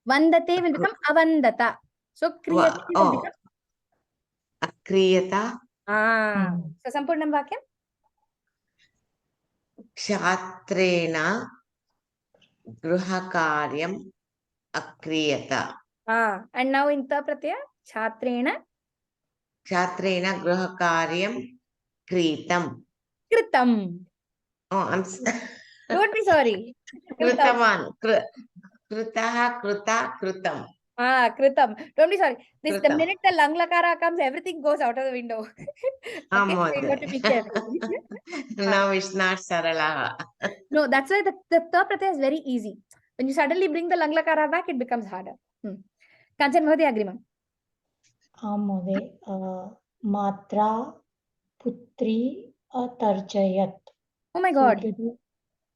vandate will become avandata. So kriyate will become akriyata So sampurnam vakyam. छात्रेण गृहकार्यं अक्रियता And now in ta pratyaya chhatrena छात्रेण गृहकार्यं कृतं kritam. oh I'm Don't be sorry. कृतवान् कृतः कृता कृतं Kritam. Don't be sorry. The Kritam. minute the Langlakara comes, everything goes out of the window. Okay, so you got to be careful. now it's not sarala No, that's why the ta pratyaya is very easy. When you suddenly bring the Langlakara back, it becomes harder. Kanchan Bhavati Agrimam. महोदय मात्रा पुत्री अतर्जयत्. Oh my God.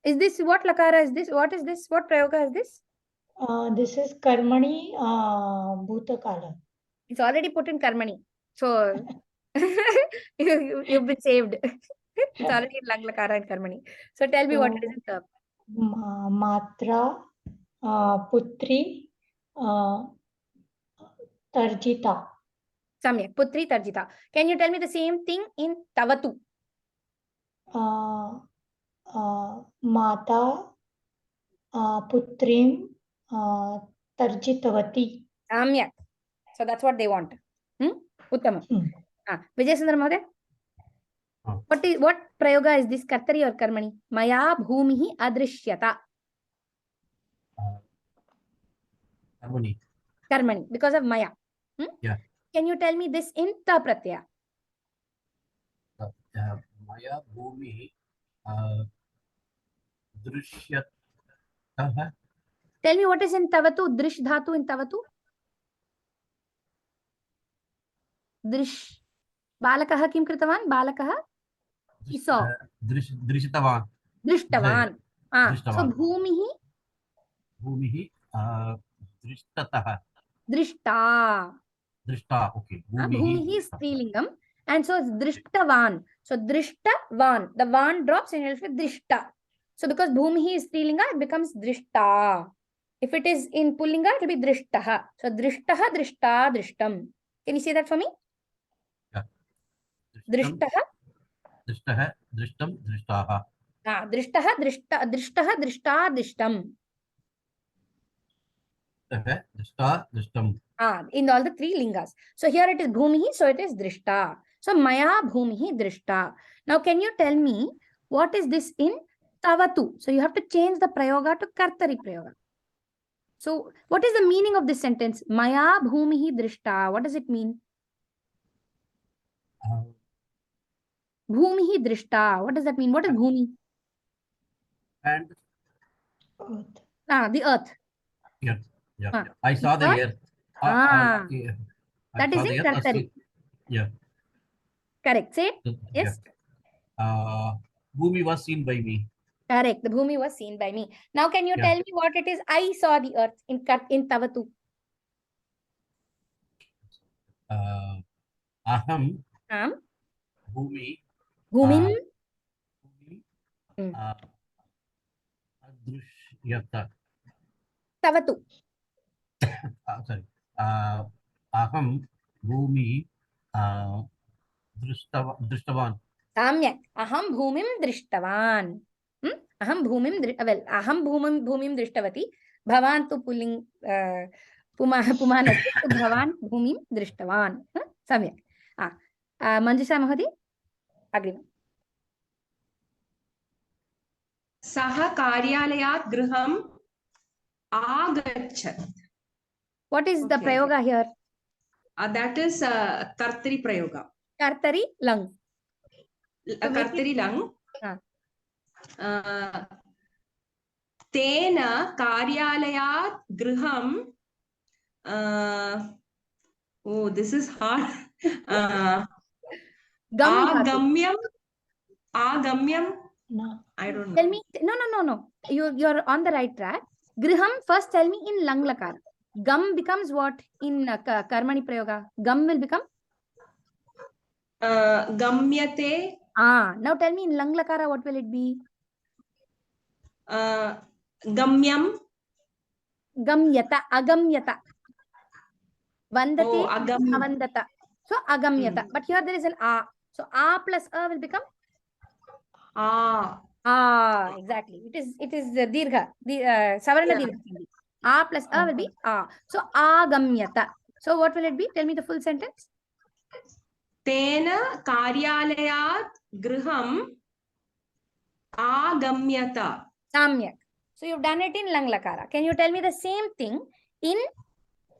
Is this what Lakara is this? What is this? What Prayoga is this? This is Karmani Bhutakala. It's already put in Karmani. So you've been saved. It's already in Langlakara and Karmani. So tell me what it is in Tap. Matra Putri Tarjita. Samyak. Putri Tarjita. Can you tell me the same thing in Tavatu? Mata Putrim Tarjitavati. Samyak. So that's what they want. Uttama. Vijay Sundar Mahoday? What prayoga is this? Kartari or Karmani? Maya bhumihi adrishyata. Karmani. Karmani. Because of Maya. Yeah. Can you tell me this in Ta pratyaya? Maya bhumihi drishyatah. Tell me what is in Tavatu? Drish dhatu in Tavatu? Drish. Balakaha kim kritavan? Balakaha? He saw. Drishtavan. Drishtavan. So bhumihi? Bhumihi drishtatah. Drishta. Drishta. Okay. Bhumihi is strilingam. And so it's drishtavan. So drishtavan. The van drops and it will be drishta. So because bhumihi is strilinga, it becomes drishta. If it is in pullinga, it will be drishtaha. So drishtaha, drishta, drishtam. Can you say that for me? Yeah. Drishtaha. Drishtaha, drishtam, drishtaha. Drishtaha, drishtaha, drishta, drishtam. Drishta, drishtam. In all the three lingas. So here it is bhumihi, so it is drishta. So maya bhumihi drishta. Now can you tell me what is this in Tavatu? So you have to change the prayoga to Kartari prayoga. So what is the meaning of this sentence? Maya bhumihi drishta. What does it mean? Bhumihi drishta. What does that mean? What is bhumi? And Earth. The earth. Yeah. I saw the earth. That is in Kartari. Yeah. Correct. Say it. Yes. Bhumi was seen by me. Correct. The bhumi was seen by me. Now can you tell me what it is? I saw the earth in Tavatu. aham Bhumi bhumi भूमिम् adrishyata. तवतु Sorry. Aham bhumi drishtavan. सम्यक् अहं भूमिं दृष्टवान् अहं भूमिं अहं भूमिं दृष्टवती भवान् तु पुल्लिङ्ग् पुमान् अस्ति तु भवान् भूमिं दृष्टवान् सम्यक् मञ्जुषा महोदय अग्रिमम् सः कार्यालयात् गृहम् आगच्छत्. What is the prayoga here? That is kartari prayoga. Kartari lang. Kartari lang. Tena karyalayat griham. Oh, this is hard. Agamyam. No. I don't know. Tell me. No. You're on the right track. Griham, first tell me in lang lakara. Gum becomes what in karmani prayoga? Gum will become? Gamyate. Now tell me in lang lakara, what will it be? Gamyam. Gamyata, agamyata. Vandate, avandata. So agamyata. But here there is an a. So a plus a will become? Exactly. It is dirgha. Savarna dirgha. A plus a will be a. So agamyata. So what will it be? Tell me the full sentence. Tena karyalayat griham agamyata. Samyak. So you've done it in lang lakara. Can you tell me the same thing in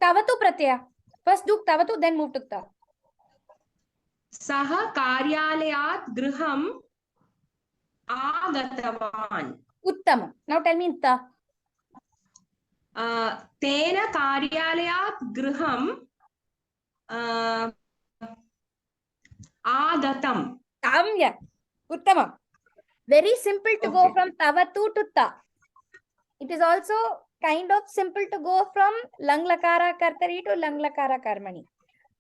tavatu pratyaya? First do tavatu, then move to ta. Saha karyalayat griham agatavan. Uttamam. Now tell me in ta. Tena karyalayat griham agatam. Samyak. Uttamam. Very simple to go from tavatu to ta. It is also kind of simple to go from lang lakara kartari to lang lakara karmani.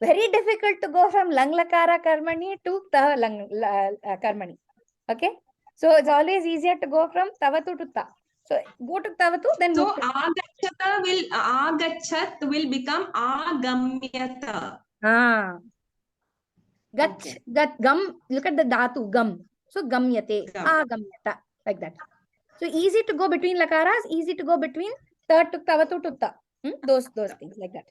Very difficult to go from lang lakara karmani to ta lang karmani. Okay? So it's always easier to go from tavatu to ta. So go to tavatu, then so agachat will become agamyata. Gum, look at the dhatu, gum. So gamyate, agamyata, like that. So easy to go between lakaras, easy to go between ta to tavatu to ta. Those things like that.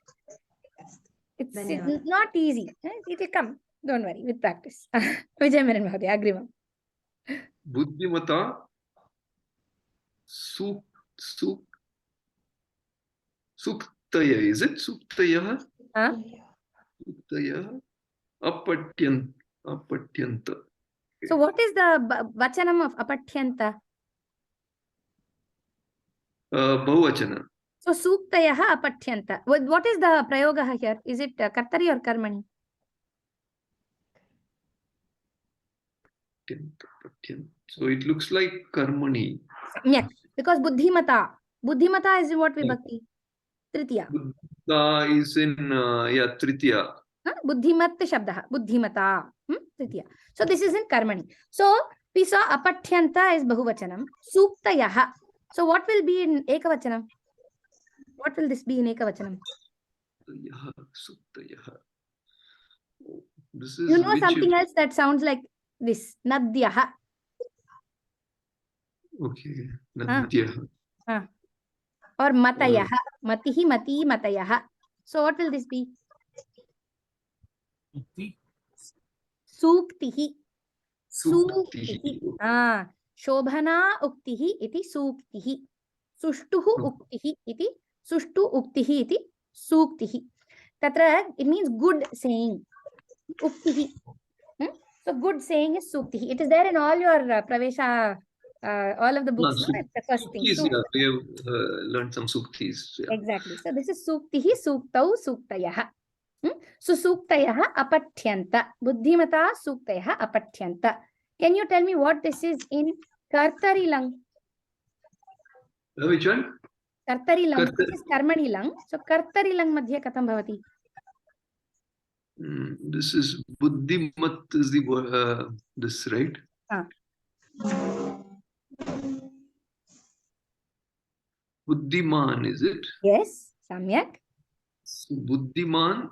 It's not easy. It will come. Don't worry, with practice. Vijay Menon Mahodaya, agreement. Buddhimata suktaya, is it? Suktaya? Suktaya apatyanta. So what is the vachanam of apatyanta? Bahuvachana. So suktayaha apatyanta. What is the prayoga here? Is it kartari or karmani? So it looks like karmani. Yeah, because buddhimata. Buddhimata is in what vibhakti? Tritiya. Buddha is in Tritiya. Buddhimat shabdah. Buddhimata. Tritiya. So this is in karmani. So we saw apatyanta is bahuvachanam. Suktayaha. So what will be in ekavachanam? What will this be in ekavachanam? This is, you know, something else that sounds like this. Nadyaha. Okay. Nadyaha. Or matayaha. Matihi, mati, matayaha. So what will this be? Suktihi. Suktihi. Shobhana uktihi iti suktihi. Sushtuhu uktihi iti sushtu uktihi iti suktihi. Tatra, it means good saying. Uktihi. So good saying is suktihi. It is there in all your pravesha, all of the books. No? It's the first thing. We have learned some suktis. Yeah. Exactly. So this is suktihi, suktau, suktayaha. So suktayaha apatyanta. Buddhimata suktayaha apatyanta. Can you tell me what this is in kartarilang? Which one? Kartarilang. This is karmanilang. So kartarilang madhya katham bhavati? This is Buddhimat is the this, right? Buddhiman, is it? Yes, Samyak. So, Buddhiman.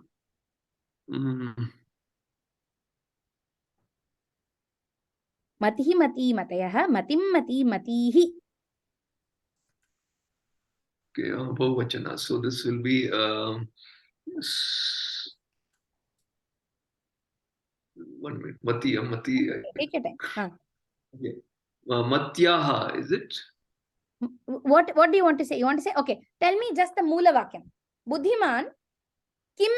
Matihi mati matayah, matim mati matihi. Okay, Bahuvachana. So this will be one minute. Mati. Take your time. Okay. Matyaha, is it? What do you want to say? You want to say, okay, tell me just the Moola Vakyam. Buddhiman kim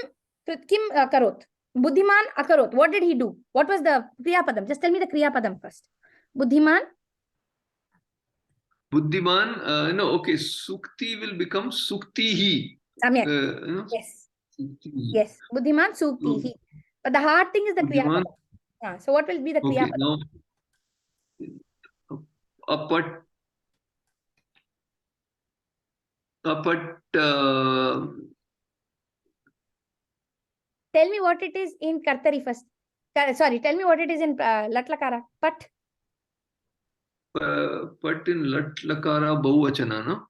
karot. Buddhiman akarot. What did he do? What was the Kriya Padam? Just tell me the Kriya Padam first. Buddhiman. Buddhiman, no, okay, Sukti will become Suktihi. Samyak. Yes. Suktihi. Yes. Buddhiman Suktihi. But the hard thing is the Kriya Padam. So what will be the Kriya Padam? Tell me what it is in Kartari first. Sorry, tell me what it is in Latlakara. Pat. But in Latlakara Bahuvachana, no?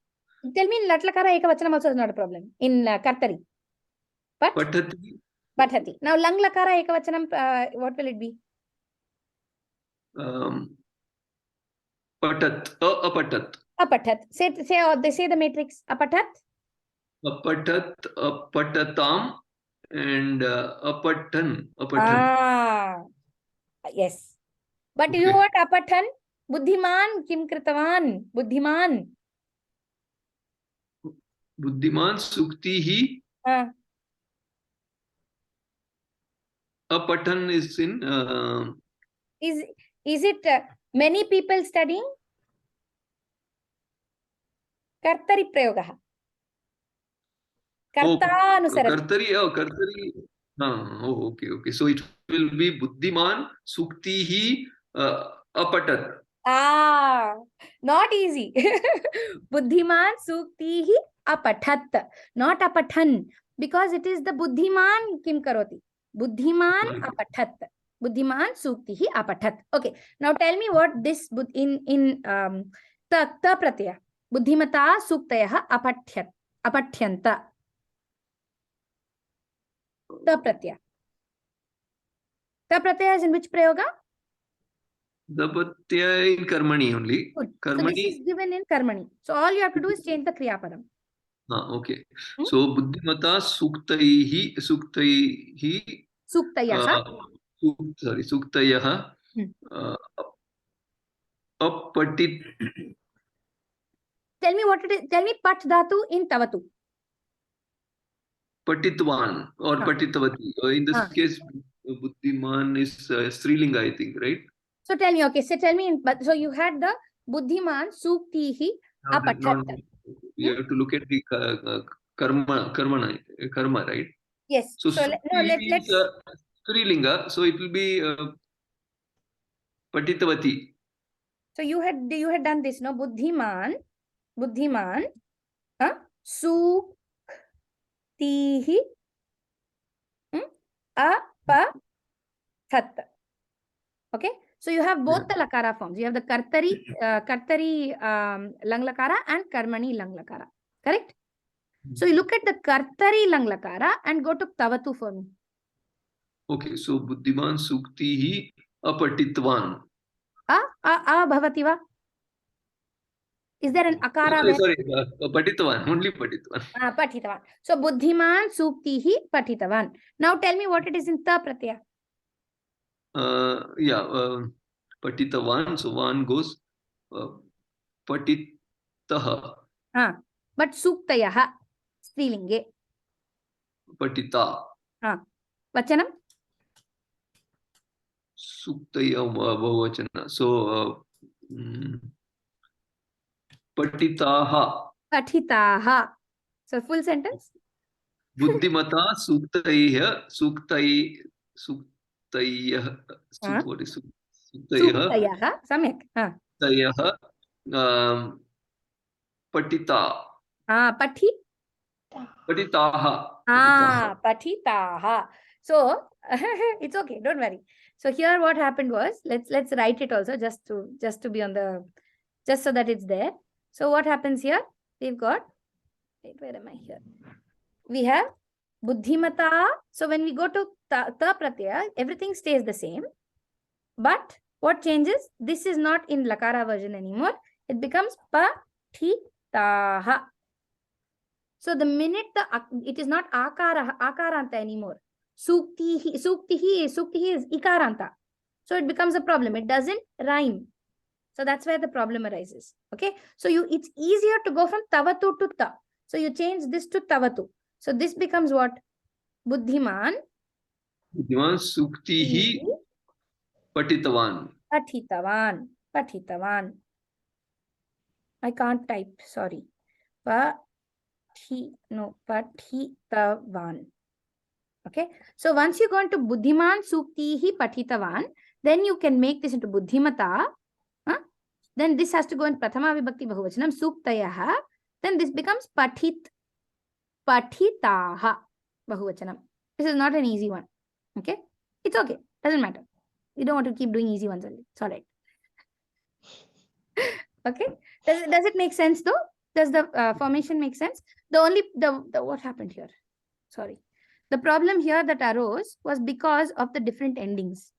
Tell me in Latlakara Ekavachanam also is not a problem. In Kartari. Pat. Patati. Pathati. Now Langlakara Ekavachanam, what will it be? Patat. Apatat. Apatat. Say the matrix. Apatat. Apatat, apatatam, and apatan. Yes. But okay. You know what apatan? Buddhiman kim kritavan? Buddhiman. Buddhiman suktihi. Apatan is in. Is it many people studying? Kartari prayogaha. Kartari. Okay. So it will be Buddhiman Suktihi Apatat. Not easy. Buddhiman Suktihi Apatat. Not Apatan. Because it is the Buddhiman Kim Karoti. Buddhiman Apatat. Buddhiman Suktihi Apatat. Okay. Now tell me what this in ta pratyaya. Buddhimata Suktayah Apathyanta. Ta pratyaya. Ta pratyaya is in which prayoga? The pratyaya in Karmani only. Good. Karmani. So this is given in Karmani. So all you have to do is change the Kriya Padam. Okay. So Buddhimata Suktaihi. Suktayah. Apatit. Tell me what it is. Tell me Pat Dhatu in Tavatu. Patitwan or Patitavati. In this case, Buddhiman is Strilinga, I think, right? So tell me, okay. So tell me, so you had the Buddhiman Suktihi Apatat. You have to look at the karma, right? Yes. So let's Strilinga, so it will be Patitavati. So you had done this, no? Buddhiman, Suktihi Apatat. Okay. So you have both the lakara forms. You have the Kartari lang lakara and Karmani lang lakara. Correct? So you look at the Kartari lang lakara and go to Tavatu for me. Okay. So Buddhiman Suktihi Apatitvan. Bhavati va? Is there an akara there? Sorry, Patitavan, only Patitavan. Patitavan. So Buddhiman Suktihi Patitavan. Now tell me what it is in Ta pratyaya. Patitavan. So one goes Patitaha. But Suktayaha. Strilinge. Patita. Vachanam? Suktaya Bahuvachana. So Patitaha. Patitaha. So full sentence? Buddhimata Suktayah. What is Suktayah. Samyak. Suktayah. Patita. Patitaha. Patitaha. Patitaha. So it's okay, don't worry. So here what happened was, let's write it also just to be on the, just so that it's there. So what happens here? We've got, wait, where am I here? We have buddhimata. So when we go to ta pratyaya, everything stays the same. But what changes? This is not in lakara version anymore. It becomes pathitaha. So the minute it is not akaranta anymore. Suktihi is ikaranta. So it becomes a problem. It doesn't rhyme. So that's where the problem arises. Okay. So it's easier to go from tavatu to ta. So you change this to tavatu. So this becomes what? Buddhiman. Buddhiman suktihi patitavan. Patitavan. I can't type. Sorry. Patitavan. Okay. So once you go into buddhiman suktihi patitavan, then you can make this into buddhimata. Then this has to go in prathama vibhakti bahuvachanam suktayaha. Then this becomes patitaha bahuvachanam. This is not an easy one. Okay. It's okay. Doesn't matter. You don't want to keep doing easy ones only. It's all right. Okay. Does it make sense though? Does the formation make sense? What happened here? Sorry. The problem here that arose was because of the different endings.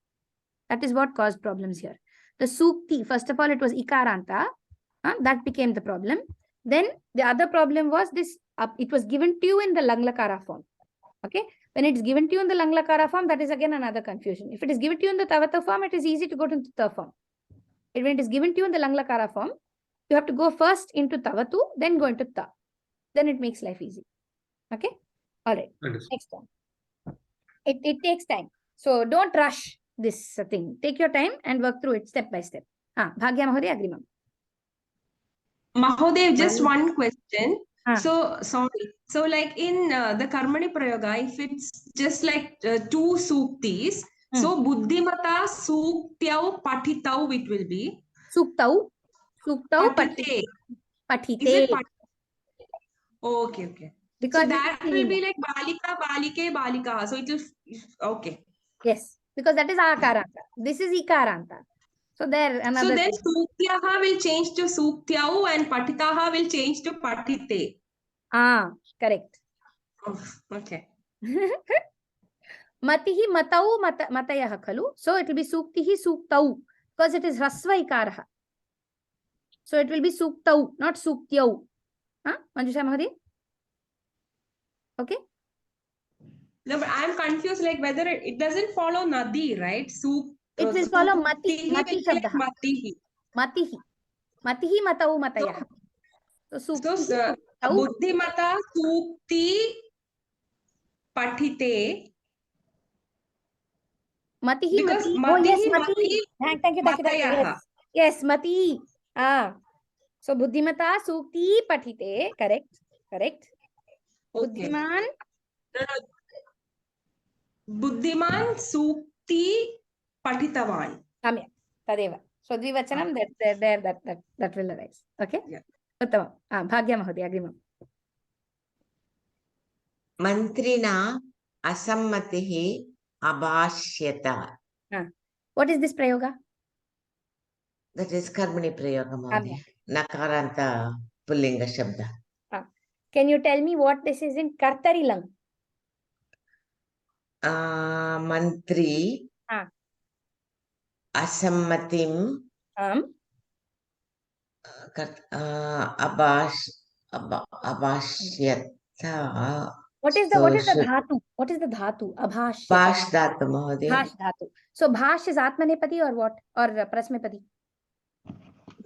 That is what caused problems here. The sukti, first of all, it was ikaranta. That became the problem. Then the other problem was this, it was given to you in the langlakara form. Okay. When it's given to you in the langlakara form, that is again another confusion. If it is given to you in the tavata form, it is easy to go to the ta form. When it is given to you in the langlakara form, you have to go first into tavatu, then go into ta. Then it makes life easy. Okay. All right. Next one. It takes time. So don't rush this thing. Take your time and work through it step by step. Bhagya Mahodaya, agree, ma'am. Mahodaya, just one question. So, sorry. So, like in the Karmani Prayoga, if it's just like 2 suktis, so Buddhimata Suktau Patitau it will be. Suktau Patite. Patite. Is it okay. Because so that will be like Balika, Balike, Balika. So it will, okay. Yes, because that is Akaranta. This is Ikaranta. So there another. So then Suktyaha will change to Suktyau and Patitaha will change to Patite. Correct. Oh, okay. Matihi matau matayaha khalu. So it will be Suktihi Suktau because it is Rasva Ikaraha. So it will be Suktau, not Suktyau. Manjusha Mahodi? Okay. No, but I'm confused, like whether it doesn't follow Nadi, right? It will follow Mati. Mati Shabdaha. Matihi matau matayaha. So Buddhimata Sukti Patite. Matihi because Mati. Mati. Yes, Mati. Thank you. Yes, Mati. So Buddhimata Sukti Patite. Correct. Okay. Buddhiman. Buddhiman Sukti Patitavan. Samyak. Tadeva. So Dvivachanam, that will arise. Okay? Yeah. Uttamam. Bhagya Mahodaya, agree, ma'am. Mantrina asammatihi abhashyata. What is this prayoga? That is Karmani Prayoga, Mahodaya. Nakaranta Pullinga Shabda. Can you tell me what this is in Kartarilang? Mantri asammatim abhashyata. What is the dhatu? What is the dhatu? Abhashyata. Bhash dhatu, Mahodaya. Bhash dhatu. So bhash is atmanepadi or what? Or prasmepadi?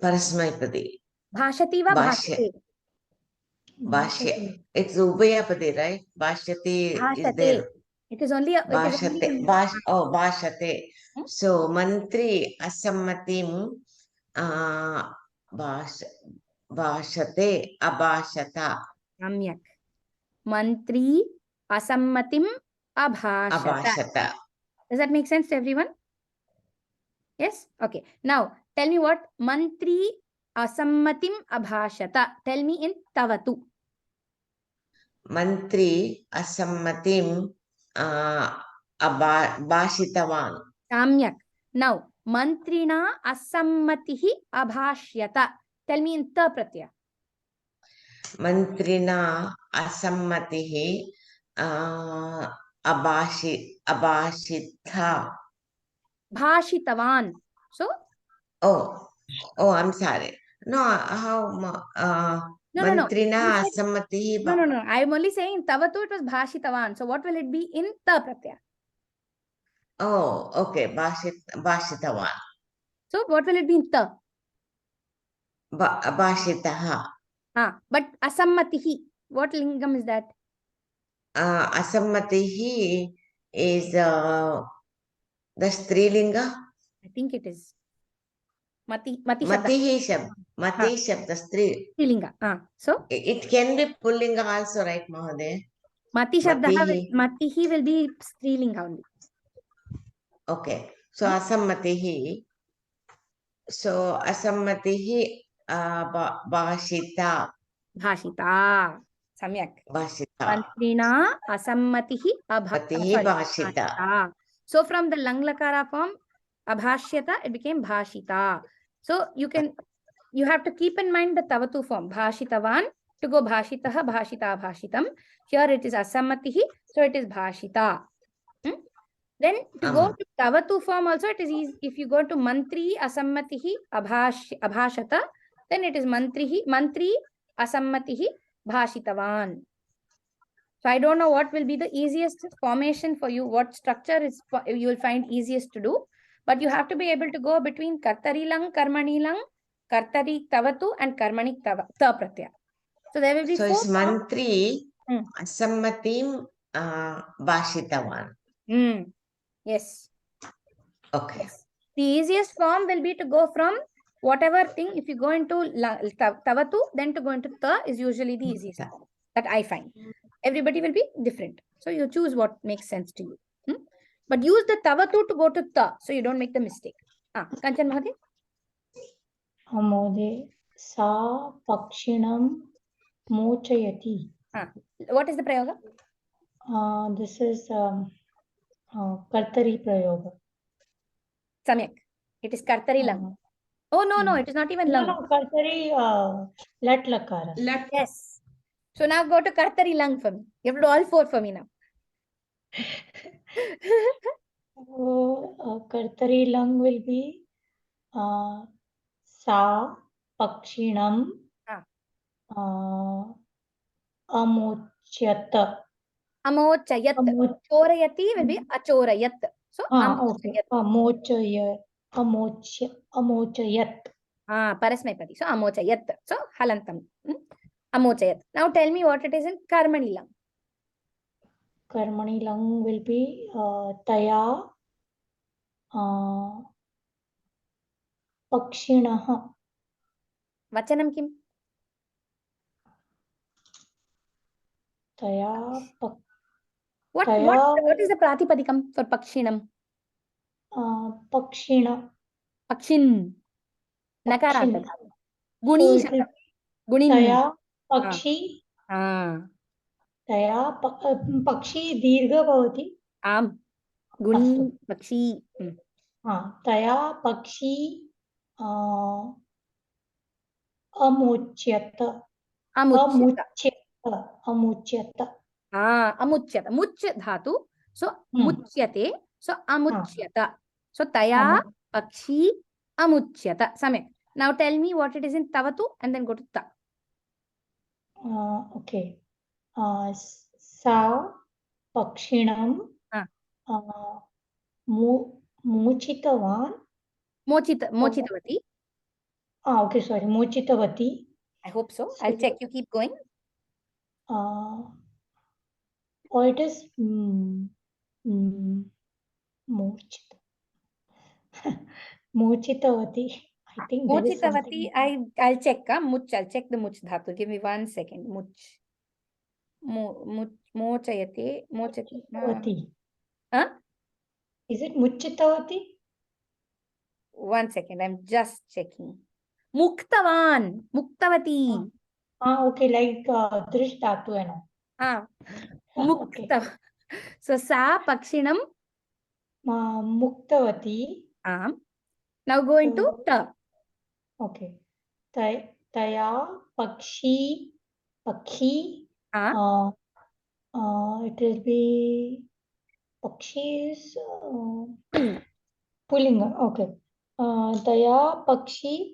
Parasmaipadi. Bhashati va bhashate? Bhashya. It's Ubhayapadi, right? Bhashyati is there. It is only Bhashate. Bhashate. So mantri asammatim bhashate abhashata. Samyak. Mantri asammatim abhashata. Does that make sense to everyone? Yes? Okay. Now, tell me what mantri asammatim abhashata. Tell me in tavatu. Mantri asammatim Bhashitavan. Samyak. Now, mantrina asammatihi abhashyata. Tell me in ta pratyaya. Mantrina asammatihi abhashitha. Bhashitavan. So, Oh, I'm sorry. No, how no. You mantrina said, asammatihi. no. I am only saying tavatu it was bhashitavan. So, what will it be in ta pratyaya? Oh, okay. Bhashitavan. So, what will it be in ta? Bhashitaha. But asammatihi. What lingam is that? Asammatihi is the Strilinga. I think it is. Mati Matihi Shabd. Mati Shabd, the Strilinga. So? It can be Pullinga also, right, Mahoday? Mati Matihi will be Strilinga only. Okay. So, Asammatihi. So, Asammatihi Bhashita. Bhashita. Samyak. Bhashita. Mantrina asammatihi Bhashita. So from the lang lakara form, abhashyata, it became bhashita. So you have to keep in mind the tavatu form. Bhashitavan, to go bhashitaha, bhashita, bhashitam. Here it is asammatihi, so it is bhashita. Then to go to tavatu form also, it is easy. If you go to mantri asammatihi abhashata, then it is mantri asammatihi bhashitavan. So I don't know what will be the easiest formation for you, what structure is you will find easiest to do. But you have to be able to go between kartari lang, karmani lang, kartari tavatu, and karmani ta pratyaya. So there will be so four. So it's mantri asammatim bhashitavan. Yes. Okay. Yes. The easiest form will be to go from whatever thing. If you go into tavatu, then to go into ta is usually the easiest form that I find. Everybody will be different. So you choose what makes sense to you. But use the tavatu to go to ta, so you don't make the mistake. Kanchan Mahoday? Mahoday, sa pakshinam mochayati. What is the prayoga? This is kartari prayoga. Samyak. It is kartari lang. Oh, no, it is not even lang. No, kartari lat lakara. Yes. So now go to kartari lang for me. You have to do all four for me now. Kartari lang will be sa pakshinam amochayat. Amochayat. Chorayati will be achorayat. So okay. Amochayat. Parasmaipadi. So amochayat. So halantam. Amochayat. Now tell me what it is in karmani lang. Karmani lang will be taya pakshinah. Vachanam kim? Taya What is the pratipadikam for pakshinam? Pakshina. Pakshin. Nakarata. Guni shakam. Gunim. Taya pakshi. Taya pakshi dirgha bhavati. Guni pakshi. Taya pakshi amuchyata. Amuchyata. Amuchyata. Much dhatu. So muchyate. So amuchyata. So taya pakshi amuchyata. Samyak. Now tell me what it is in tavatu and then go to ta. Okay. Sa pakshinam mochitavan. Mochitavati. Okay, sorry. Mochitavati. I hope so. I'll check. You keep going. Or it is Mochitavati. I think there is Mochitavati, I'll check. I'll check the much dhatu. Give me 1 second. Much. Mochayate. Mochitavati. Huh? Is it Muchitavati? 1 second. I'm just checking. Muktavan. Muktavati. Okay, like Drish Dhatu and all. Muktav. So, sa pakshinam Muktavati. Now go into ta. Okay. Taya Pakshi. It will be Pakshi is Pullinga. Okay. Taya Pakshi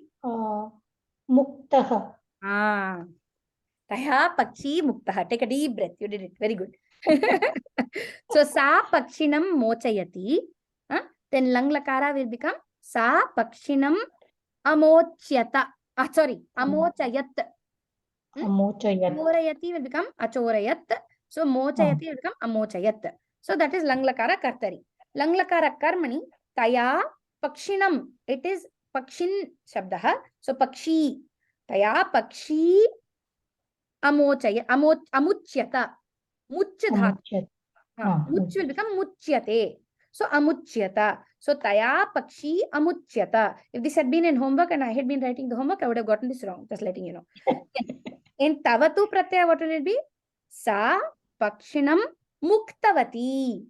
Muktaha. Taya Pakshi Muktaha. Take a deep breath. You did it. Very good. So Sa Pakshinam Mochayati. Then Lang Lakara will become Sa Pakshinam Amochyata. Sorry, Amochayat. Achorayati will become Achorayat. So Mochayati will become Amochayat. So that is Lang Lakara Kartari. Lang Lakara Karmani. Taya Pakshinam. It is Pakshin Shabdaha. So Pakshi. Taya Pakshi Amochaya. Amuchyata. Muchyadhat. Much will become Muchyate. So Amuchyata. So Taya Pakshi Amuchyata. If this had been in homework and I had been writing the homework, I would have gotten this wrong. Just letting you know. In Tavatu Pratyaya, what will it be? Sa Pakshinam Muktavati.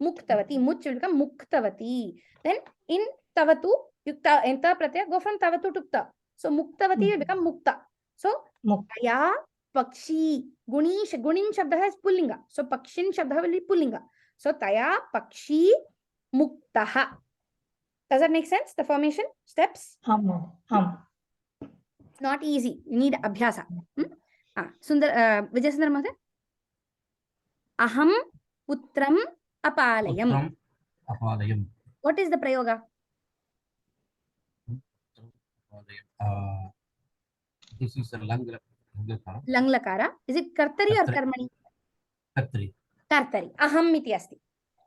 Muktavati. Much will become Muktavati. Then in Tavatu, in Ta Pratyaya, go from Tavatu to Ta. So Muktavati will become Mukta. So Taya Pakshi. Gunin Shabda has Pullinga. So Pakshin Shabda will be Pullinga. So Taya Pakshi Muktaha. Does that make sense? The formation steps? Not easy. You need abhyasa. Sundar Vijay Sundar Mahade. Aham putram apalayam. What is the prayoga? This is a Lang Lakara. Is it kartari or karmani? Kartari. Kartari. Aham iti asti.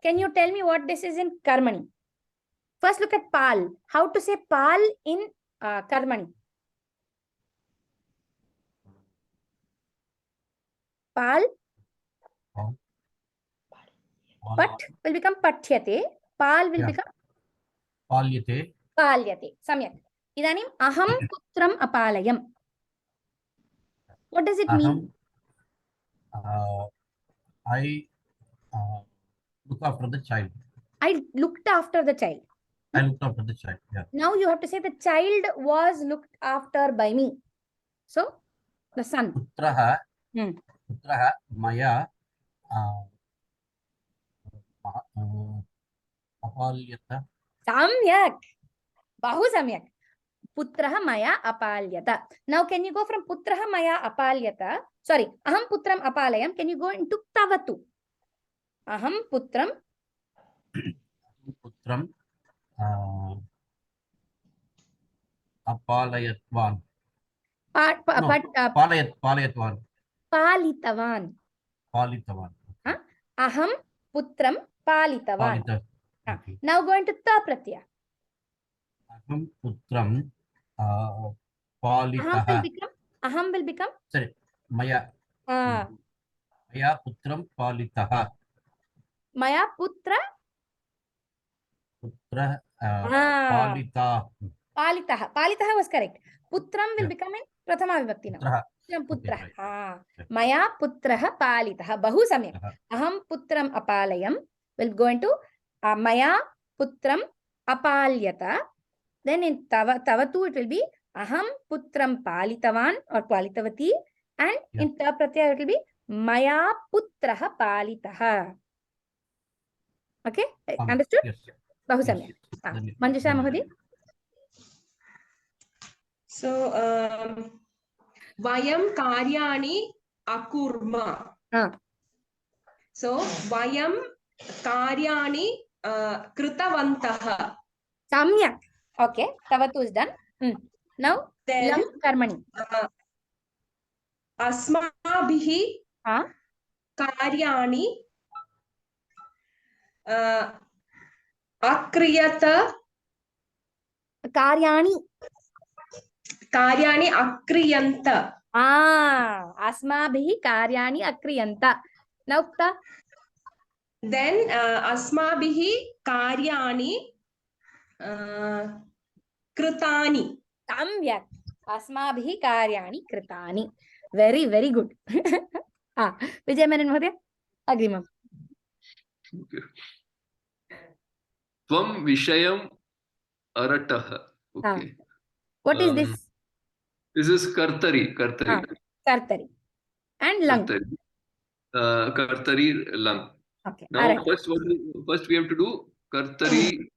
Can you tell me what this is in karmani? First look at pal. How to say pal in karmani? Pal. Pat will become pathyate. Pal will become Palyate. Palyate. Samyak. Idanim aham putram apalayam. What does it mean? I look after the child. I looked after the child. I looked after the child. Yeah. Now you have to say the child was looked after by me. So the son. Putraha Maya Apalyata. Samyak. Bahu samyak. Putraha Maya Apalyata. Now can you go from Putraha Maya Apalyata? Sorry. Aham Putram Apalayam. Can you go into Tavatu? Aham Putram. Putram Apalayatvan. Palayatvan. Palitavan. Palitavan. Aham Putram Palitavan. Okay. Now go into Ta Pratyaya. Aham Putram Palitaha. Aham will become? Sorry. Maya. Maya Putram Palitaha. Maya Putra? Putra Palita. Palitaha. Palitaha was correct. Putram will become in Prathama Vibhakti now. Putra. Okay, right. Maya Putraha Palitaha. Bahu samyak. Aham Putram Apalayam will go into Maya Putram Apalyata. Then in Tavatu it will be Aham Putram Palitavan or Palitavati. And in Ta Pratyaya it will be Maya Putraha Palitaha. Okay? Understood? Yes. Bahu samyak. Manjusha Mahodi? So, Vayam Karyani Akurma. So, Vayam Karyani Kritavantaha. Samyak. Okay. Tavatu is done. Now, then Lang Karmani. Asmabhihi Karyani Akriyata. Karyani Akriyanta. Asmabhihi Karyani Akriyanta. Now, Ta. Then Asmabhihi Karyani Kritani. Samyak. Asmabhihi Karyani Kritani. Very, very good. Vijay Menon Mahodaya, Agrimam. Tvam Vishayam Aratah. Okay. What is this? This is Kartari. Kartari. Kartari. And Lang. Kartari. Kartari Lang. Okay. Now, first we have to do Kartari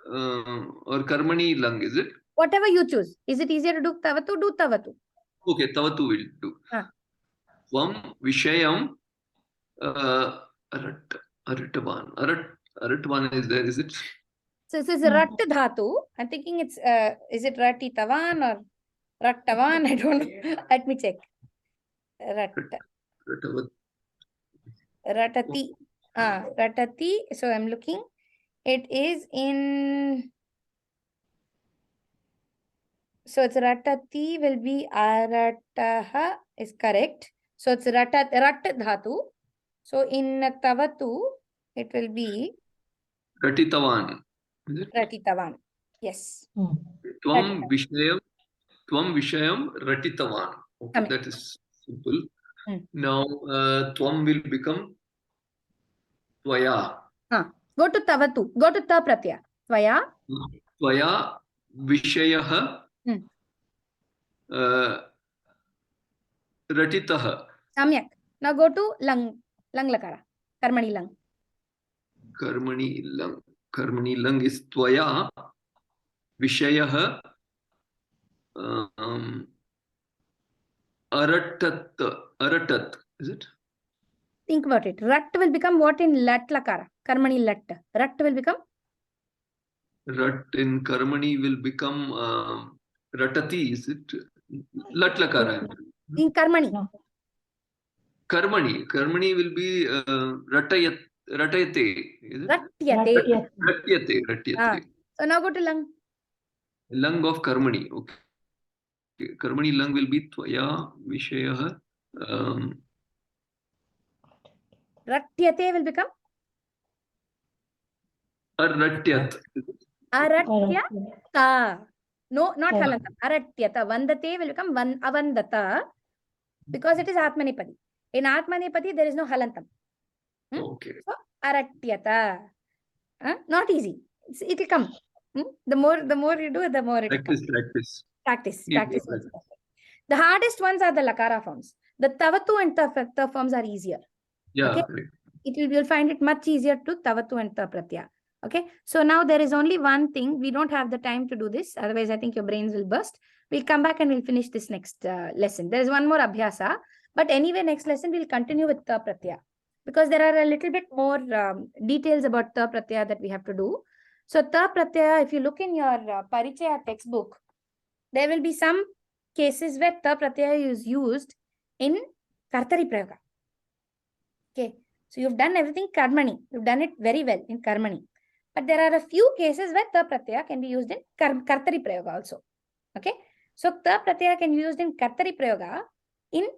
or Karmani Lang, is it? Whatever you choose. Is it easier to do Tavatu? Do Tavatu. Okay, Tavatu will do. Tvam Vishayam Aratavan. Aratavan is there, is it? So this is Rat Dhatu. I'm thinking it's, is it Rati Tavan or Rattavan? I don't know. Let me check. Ratati. Ratati. So I'm looking. It is in... So it's Ratati will be Arataha is correct. So it's Rat Dhatu. So in Tavatu, it will be Ratitavan. Ratitavan. Yes. Tvam Vishayam Ratitavan. Okay, that is simple. Now, Tvam will become Tvaya. Go to Tavatu. Go to Ta Pratyaya. Tvaya. Tvaya Vishayaha Ratitaha. Samyak. Now go to Lang. Lang Lakara. Karmani Lang. Karmani Lang. Karmani Lang is Tvaya Vishayaha Aratat. Is it? Think about it. Rat will become what in Lat Lakara? Karmani Lat. Rat will become? Rat in Karmani will become Ratati, is it? Lat Lakara. In Karmani. No. Karmani will be Ratayate. Is it? Ratyate. So now go to Lang. Lang of Karmani. Okay. Karmani Lang will be Tvaya Vishayaha. Ratyate will become? Aratyat. Aratyata. No, not Halantam. Aratyata. Vandate will become Avandata because it is Atmanipadi. In Atmanipadi, there is no Halantam. Okay. So, Aratyata. Not easy. It will come. The more you do, the more it will come. Practice. The hardest ones are the Lakara forms. The Tavatu and Ta forms are easier. Yeah. Okay? You'll find it much easier to Tavatu and Ta Pratyaya. Okay. So now there is only one thing. We don't have the time to do this. Otherwise, I think your brains will burst. We'll come back and we'll finish this next lesson. There is one more Abhyasa. But anyway, next lesson, we'll continue with Ta Pratyaya. Because there are a little bit more details about Ta Pratyaya that we have to do. So Ta Pratyaya, if you look in your Parichaya textbook, there will be some cases where Ta Pratyaya is used in Kartari Prayoga. Okay. So you've done everything Karmani. You've done it very well in Karmani. But there are a few cases where Ta Pratyaya can be used in Kartari Prayoga also. Okay. So Ta Pratyaya can be used in Kartari Prayoga in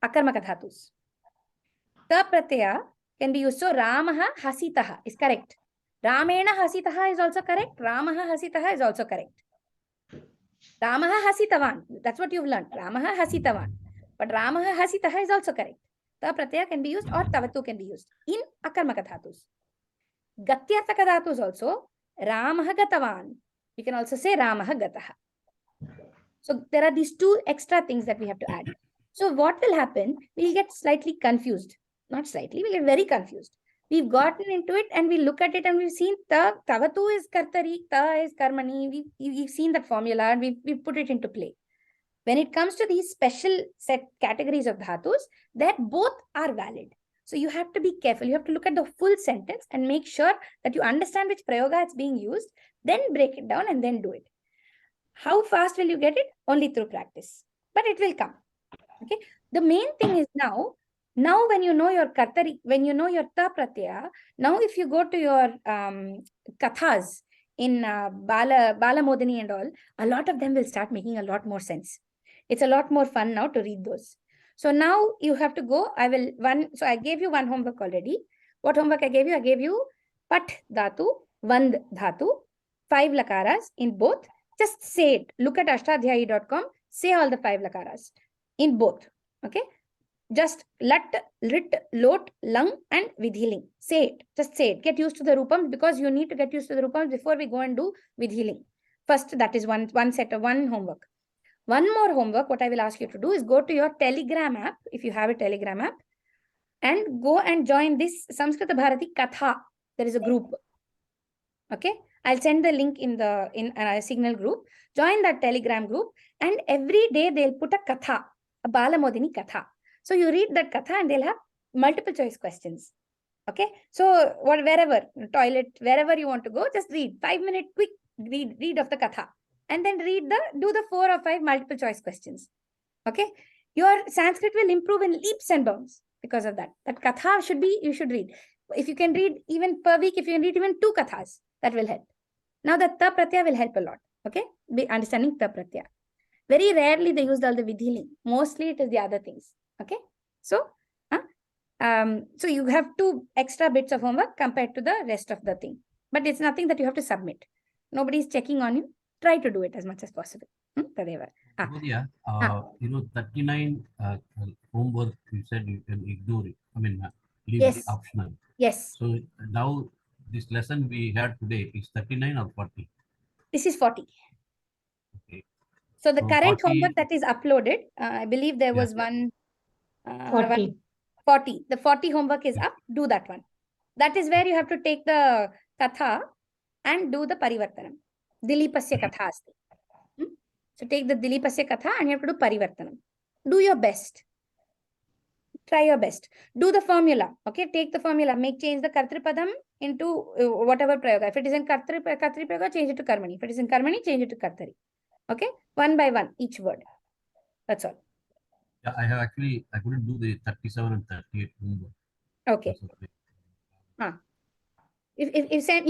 Akarmaka Dhatus. Ta Pratyaya can be used. So Ramaha Hasitaha is correct. Ramena Hasitaha is also correct. Ramaha Hasitaha is also correct. Ramaha Hasitavan. That's what you've learned. Ramaha Hasitavan. But Ramaha Hasitaha is also correct. Ta Pratyaya can be used or Tavatu can be used in Akarmaka Dhatus. Gatyartaka Dhatus also. Ramaha Gatavan. You can also say Ramaha Gataha. So there are these two extra things that we have to add. So what will happen? We'll get slightly confused. Not slightly, we'll get very confused. We've gotten into it and we look at it and we've seen Tavatu is Kartari, Ta is Karmani. We've seen that formula and we've put it into play. When it comes to these special set categories of dhatus, that both are valid. So you have to be careful. You have to look at the full sentence and make sure that you understand which prayoga is being used, then break it down and then do it. How fast will you get it? Only through practice. But it will come. Okay. The main thing is now when you know your Kartari, when you know your Ta Pratyaya, now if you go to your kathas in Bala Modini and all, a lot of them will start making a lot more sense. It's a lot more fun now to read those. So now you have to go. So I gave you one homework already. What homework I gave you? I gave you Pat Dhatu, Vand Dhatu, 5 lakaras in both. Just say it. Look at ashtadhyayi.com. Say all the 5 lakaras in both. Okay. Just lat, lit, lot, lung, and vidhiling. Say it. Just say it. Get used to the rupams because you need to get used to the rupams before we go and do vidhiling. First, that is one set of one homework. One more homework, what I will ask you to do is go to your Telegram app, if you have a Telegram app, and go and join this Samskrita Bharati Katha. There is a group. Okay, I'll send the link in a Signal group. Join that Telegram group, and every day they'll put a Katha, a Balamodini Katha. So you read that Katha and they'll have multiple choice questions. Okay, so wherever, toilet, wherever you want to go, just read 5-minute quick read of the Katha. And then do the 4 or 5 multiple choice questions. Okay, your Sanskrit will improve in leaps and bounds because of that. That Katha you should read. If you can read even per week, if you can read even 2 Kathas, that will help. Now the Ta Pratyaya will help a lot. Okay, understanding Ta Pratyaya. Very rarely they use all the vidhiling. Mostly it is the other things. Okay, so so you have 2 extra bits of homework compared to the rest of the thing. But it's nothing that you have to submit. Nobody is checking on you. Try to do it as much as possible. Tadeva. Yeah, 39 homework you said you can ignore it. I mean, leave it optional. Yes. So now this lesson we had today is 39 or 40? This is 40. Okay. So the current 40, homework that is uploaded, I believe there was one 40. 40. The 40 homework is up. Do that one. That is where you have to take the Katha and do the Parivartanam. Dilipasya Katha asti. So take the Dilipasya Katha and you have to do Parivartanam. Do your best. Try your best. Do the formula. Okay, take the formula. Change the Kartripadam into whatever Prayoga. If it is in Kartri Prayoga, change it to Karmani. If it is in Karmani, change it to Kartari. Okay, one by one, each word. That's all. Yeah, I couldn't do the 37 and 38 homework. Okay. If send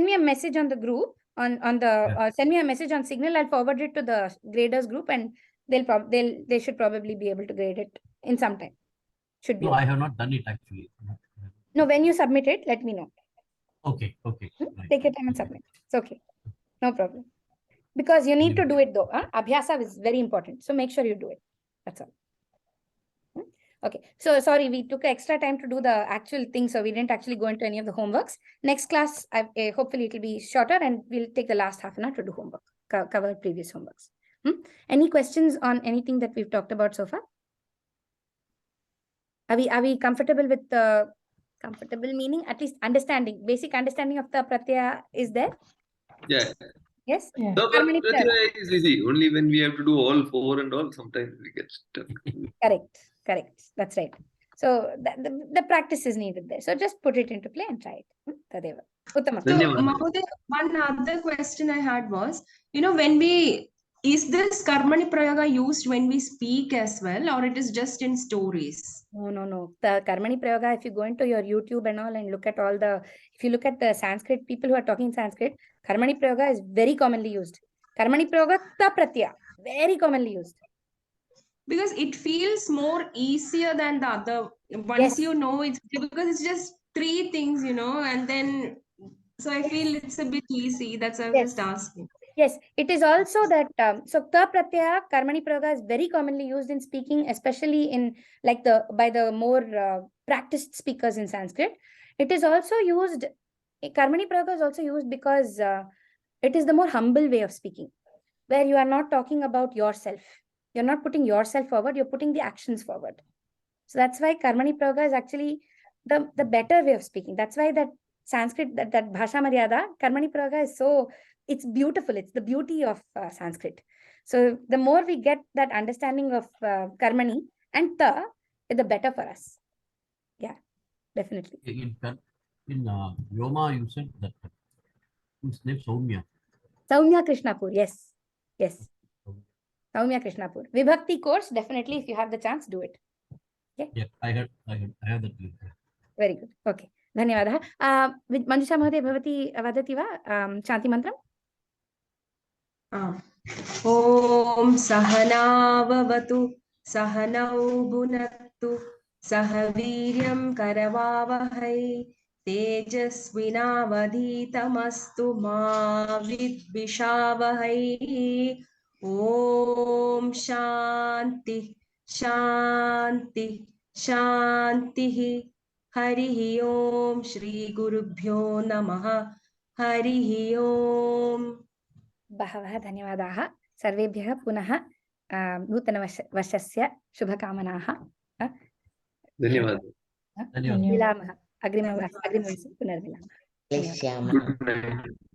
me a message on the group send me a message on Signal. I'll forward it to the graders group, and they should probably be able to grade it in some time. Should be. No, okay. I have not done it actually. No, when you submit it, let me know. Okay. Okay. Right. Take your time and submit. It's okay. No problem. Because you need to do it though. Abhyasa is very important. So make sure you do it. That's all. Okay, so sorry, we took extra time to do the actual thing, so we didn't actually go into any of the homeworks. Next class, hopefully it will be shorter, and we'll take the last half an hour to do homework, cover previous homeworks. Any questions on anything that we've talked about so far? Are we comfortable with the comfortable meaning? At least understanding, basic understanding of the pratyaya is there? Yeah. Yes? Yeah. No, but pratyaya is easy. Only when we have to do all 4 and all, sometimes we get stuck. Correct. That's right. So the practice is needed there. So just put it into play and try it. Tadeva. Uttama. So, Mahoday, one other question I had was, is this Karmani Prayoga used when we speak as well, or it is just in stories? No. The Karmani Prayoga, if you go into your YouTube and all and look at if you look at the Sanskrit, people who are talking Sanskrit, Karmani Prayoga is very commonly used. Karmani Prayoga Ta Pratyaya, very commonly used. Because it feels more easier than the other. Once you know, it's because it's just 3 things, and then, so I feel it's a bit easy. That's why I was just asking. Yes, it is also that, so Ta Pratyaya, Karmani Prayoga is very commonly used in speaking, especially in by the more practiced speakers in Sanskrit. It is also used, Karmani Prayoga is also used because it is the more humble way of speaking, where you are not talking about yourself. You're not putting yourself forward, you're putting the actions forward. So that's why Karmani Prayoga is actually the better way of speaking. That's why that Sanskrit, that Bhasha Maryada, Karmani Prayoga is so, it's beautiful. It's the beauty of Sanskrit. So the more we get that understanding of Karmani and Ta, the better for us. Yeah, definitely. In Yoma, you said that his name Soumya. Soumya Krishnapur, yes. Soumya Krishnapur. Vibhakti course, definitely, if you have the chance, do it. Okay? Yeah, I have that link. Very good. Okay. Dhanyavadah. Manjusha Mahoday, bhavati vadati va Shanti mantram? Om Sahanavavatu Sahanau Bhunattu Sahaviryam Karavavahai Tejasvinavadhitamastu ma vidvishavahai. Om Shanti Shanti शान्तिः। हरिः ओम श्री गुरुभ्यो नमः। हरिः ओम। बहवः धन्यवादाः सर्वेभ्यः पुनः नूतनवर्षस्य शुभकामनाः। धन्यवादः। मिलामः अग्रिमवर्षे पुनर्मिलामः। क्लेश्यामः। Good night.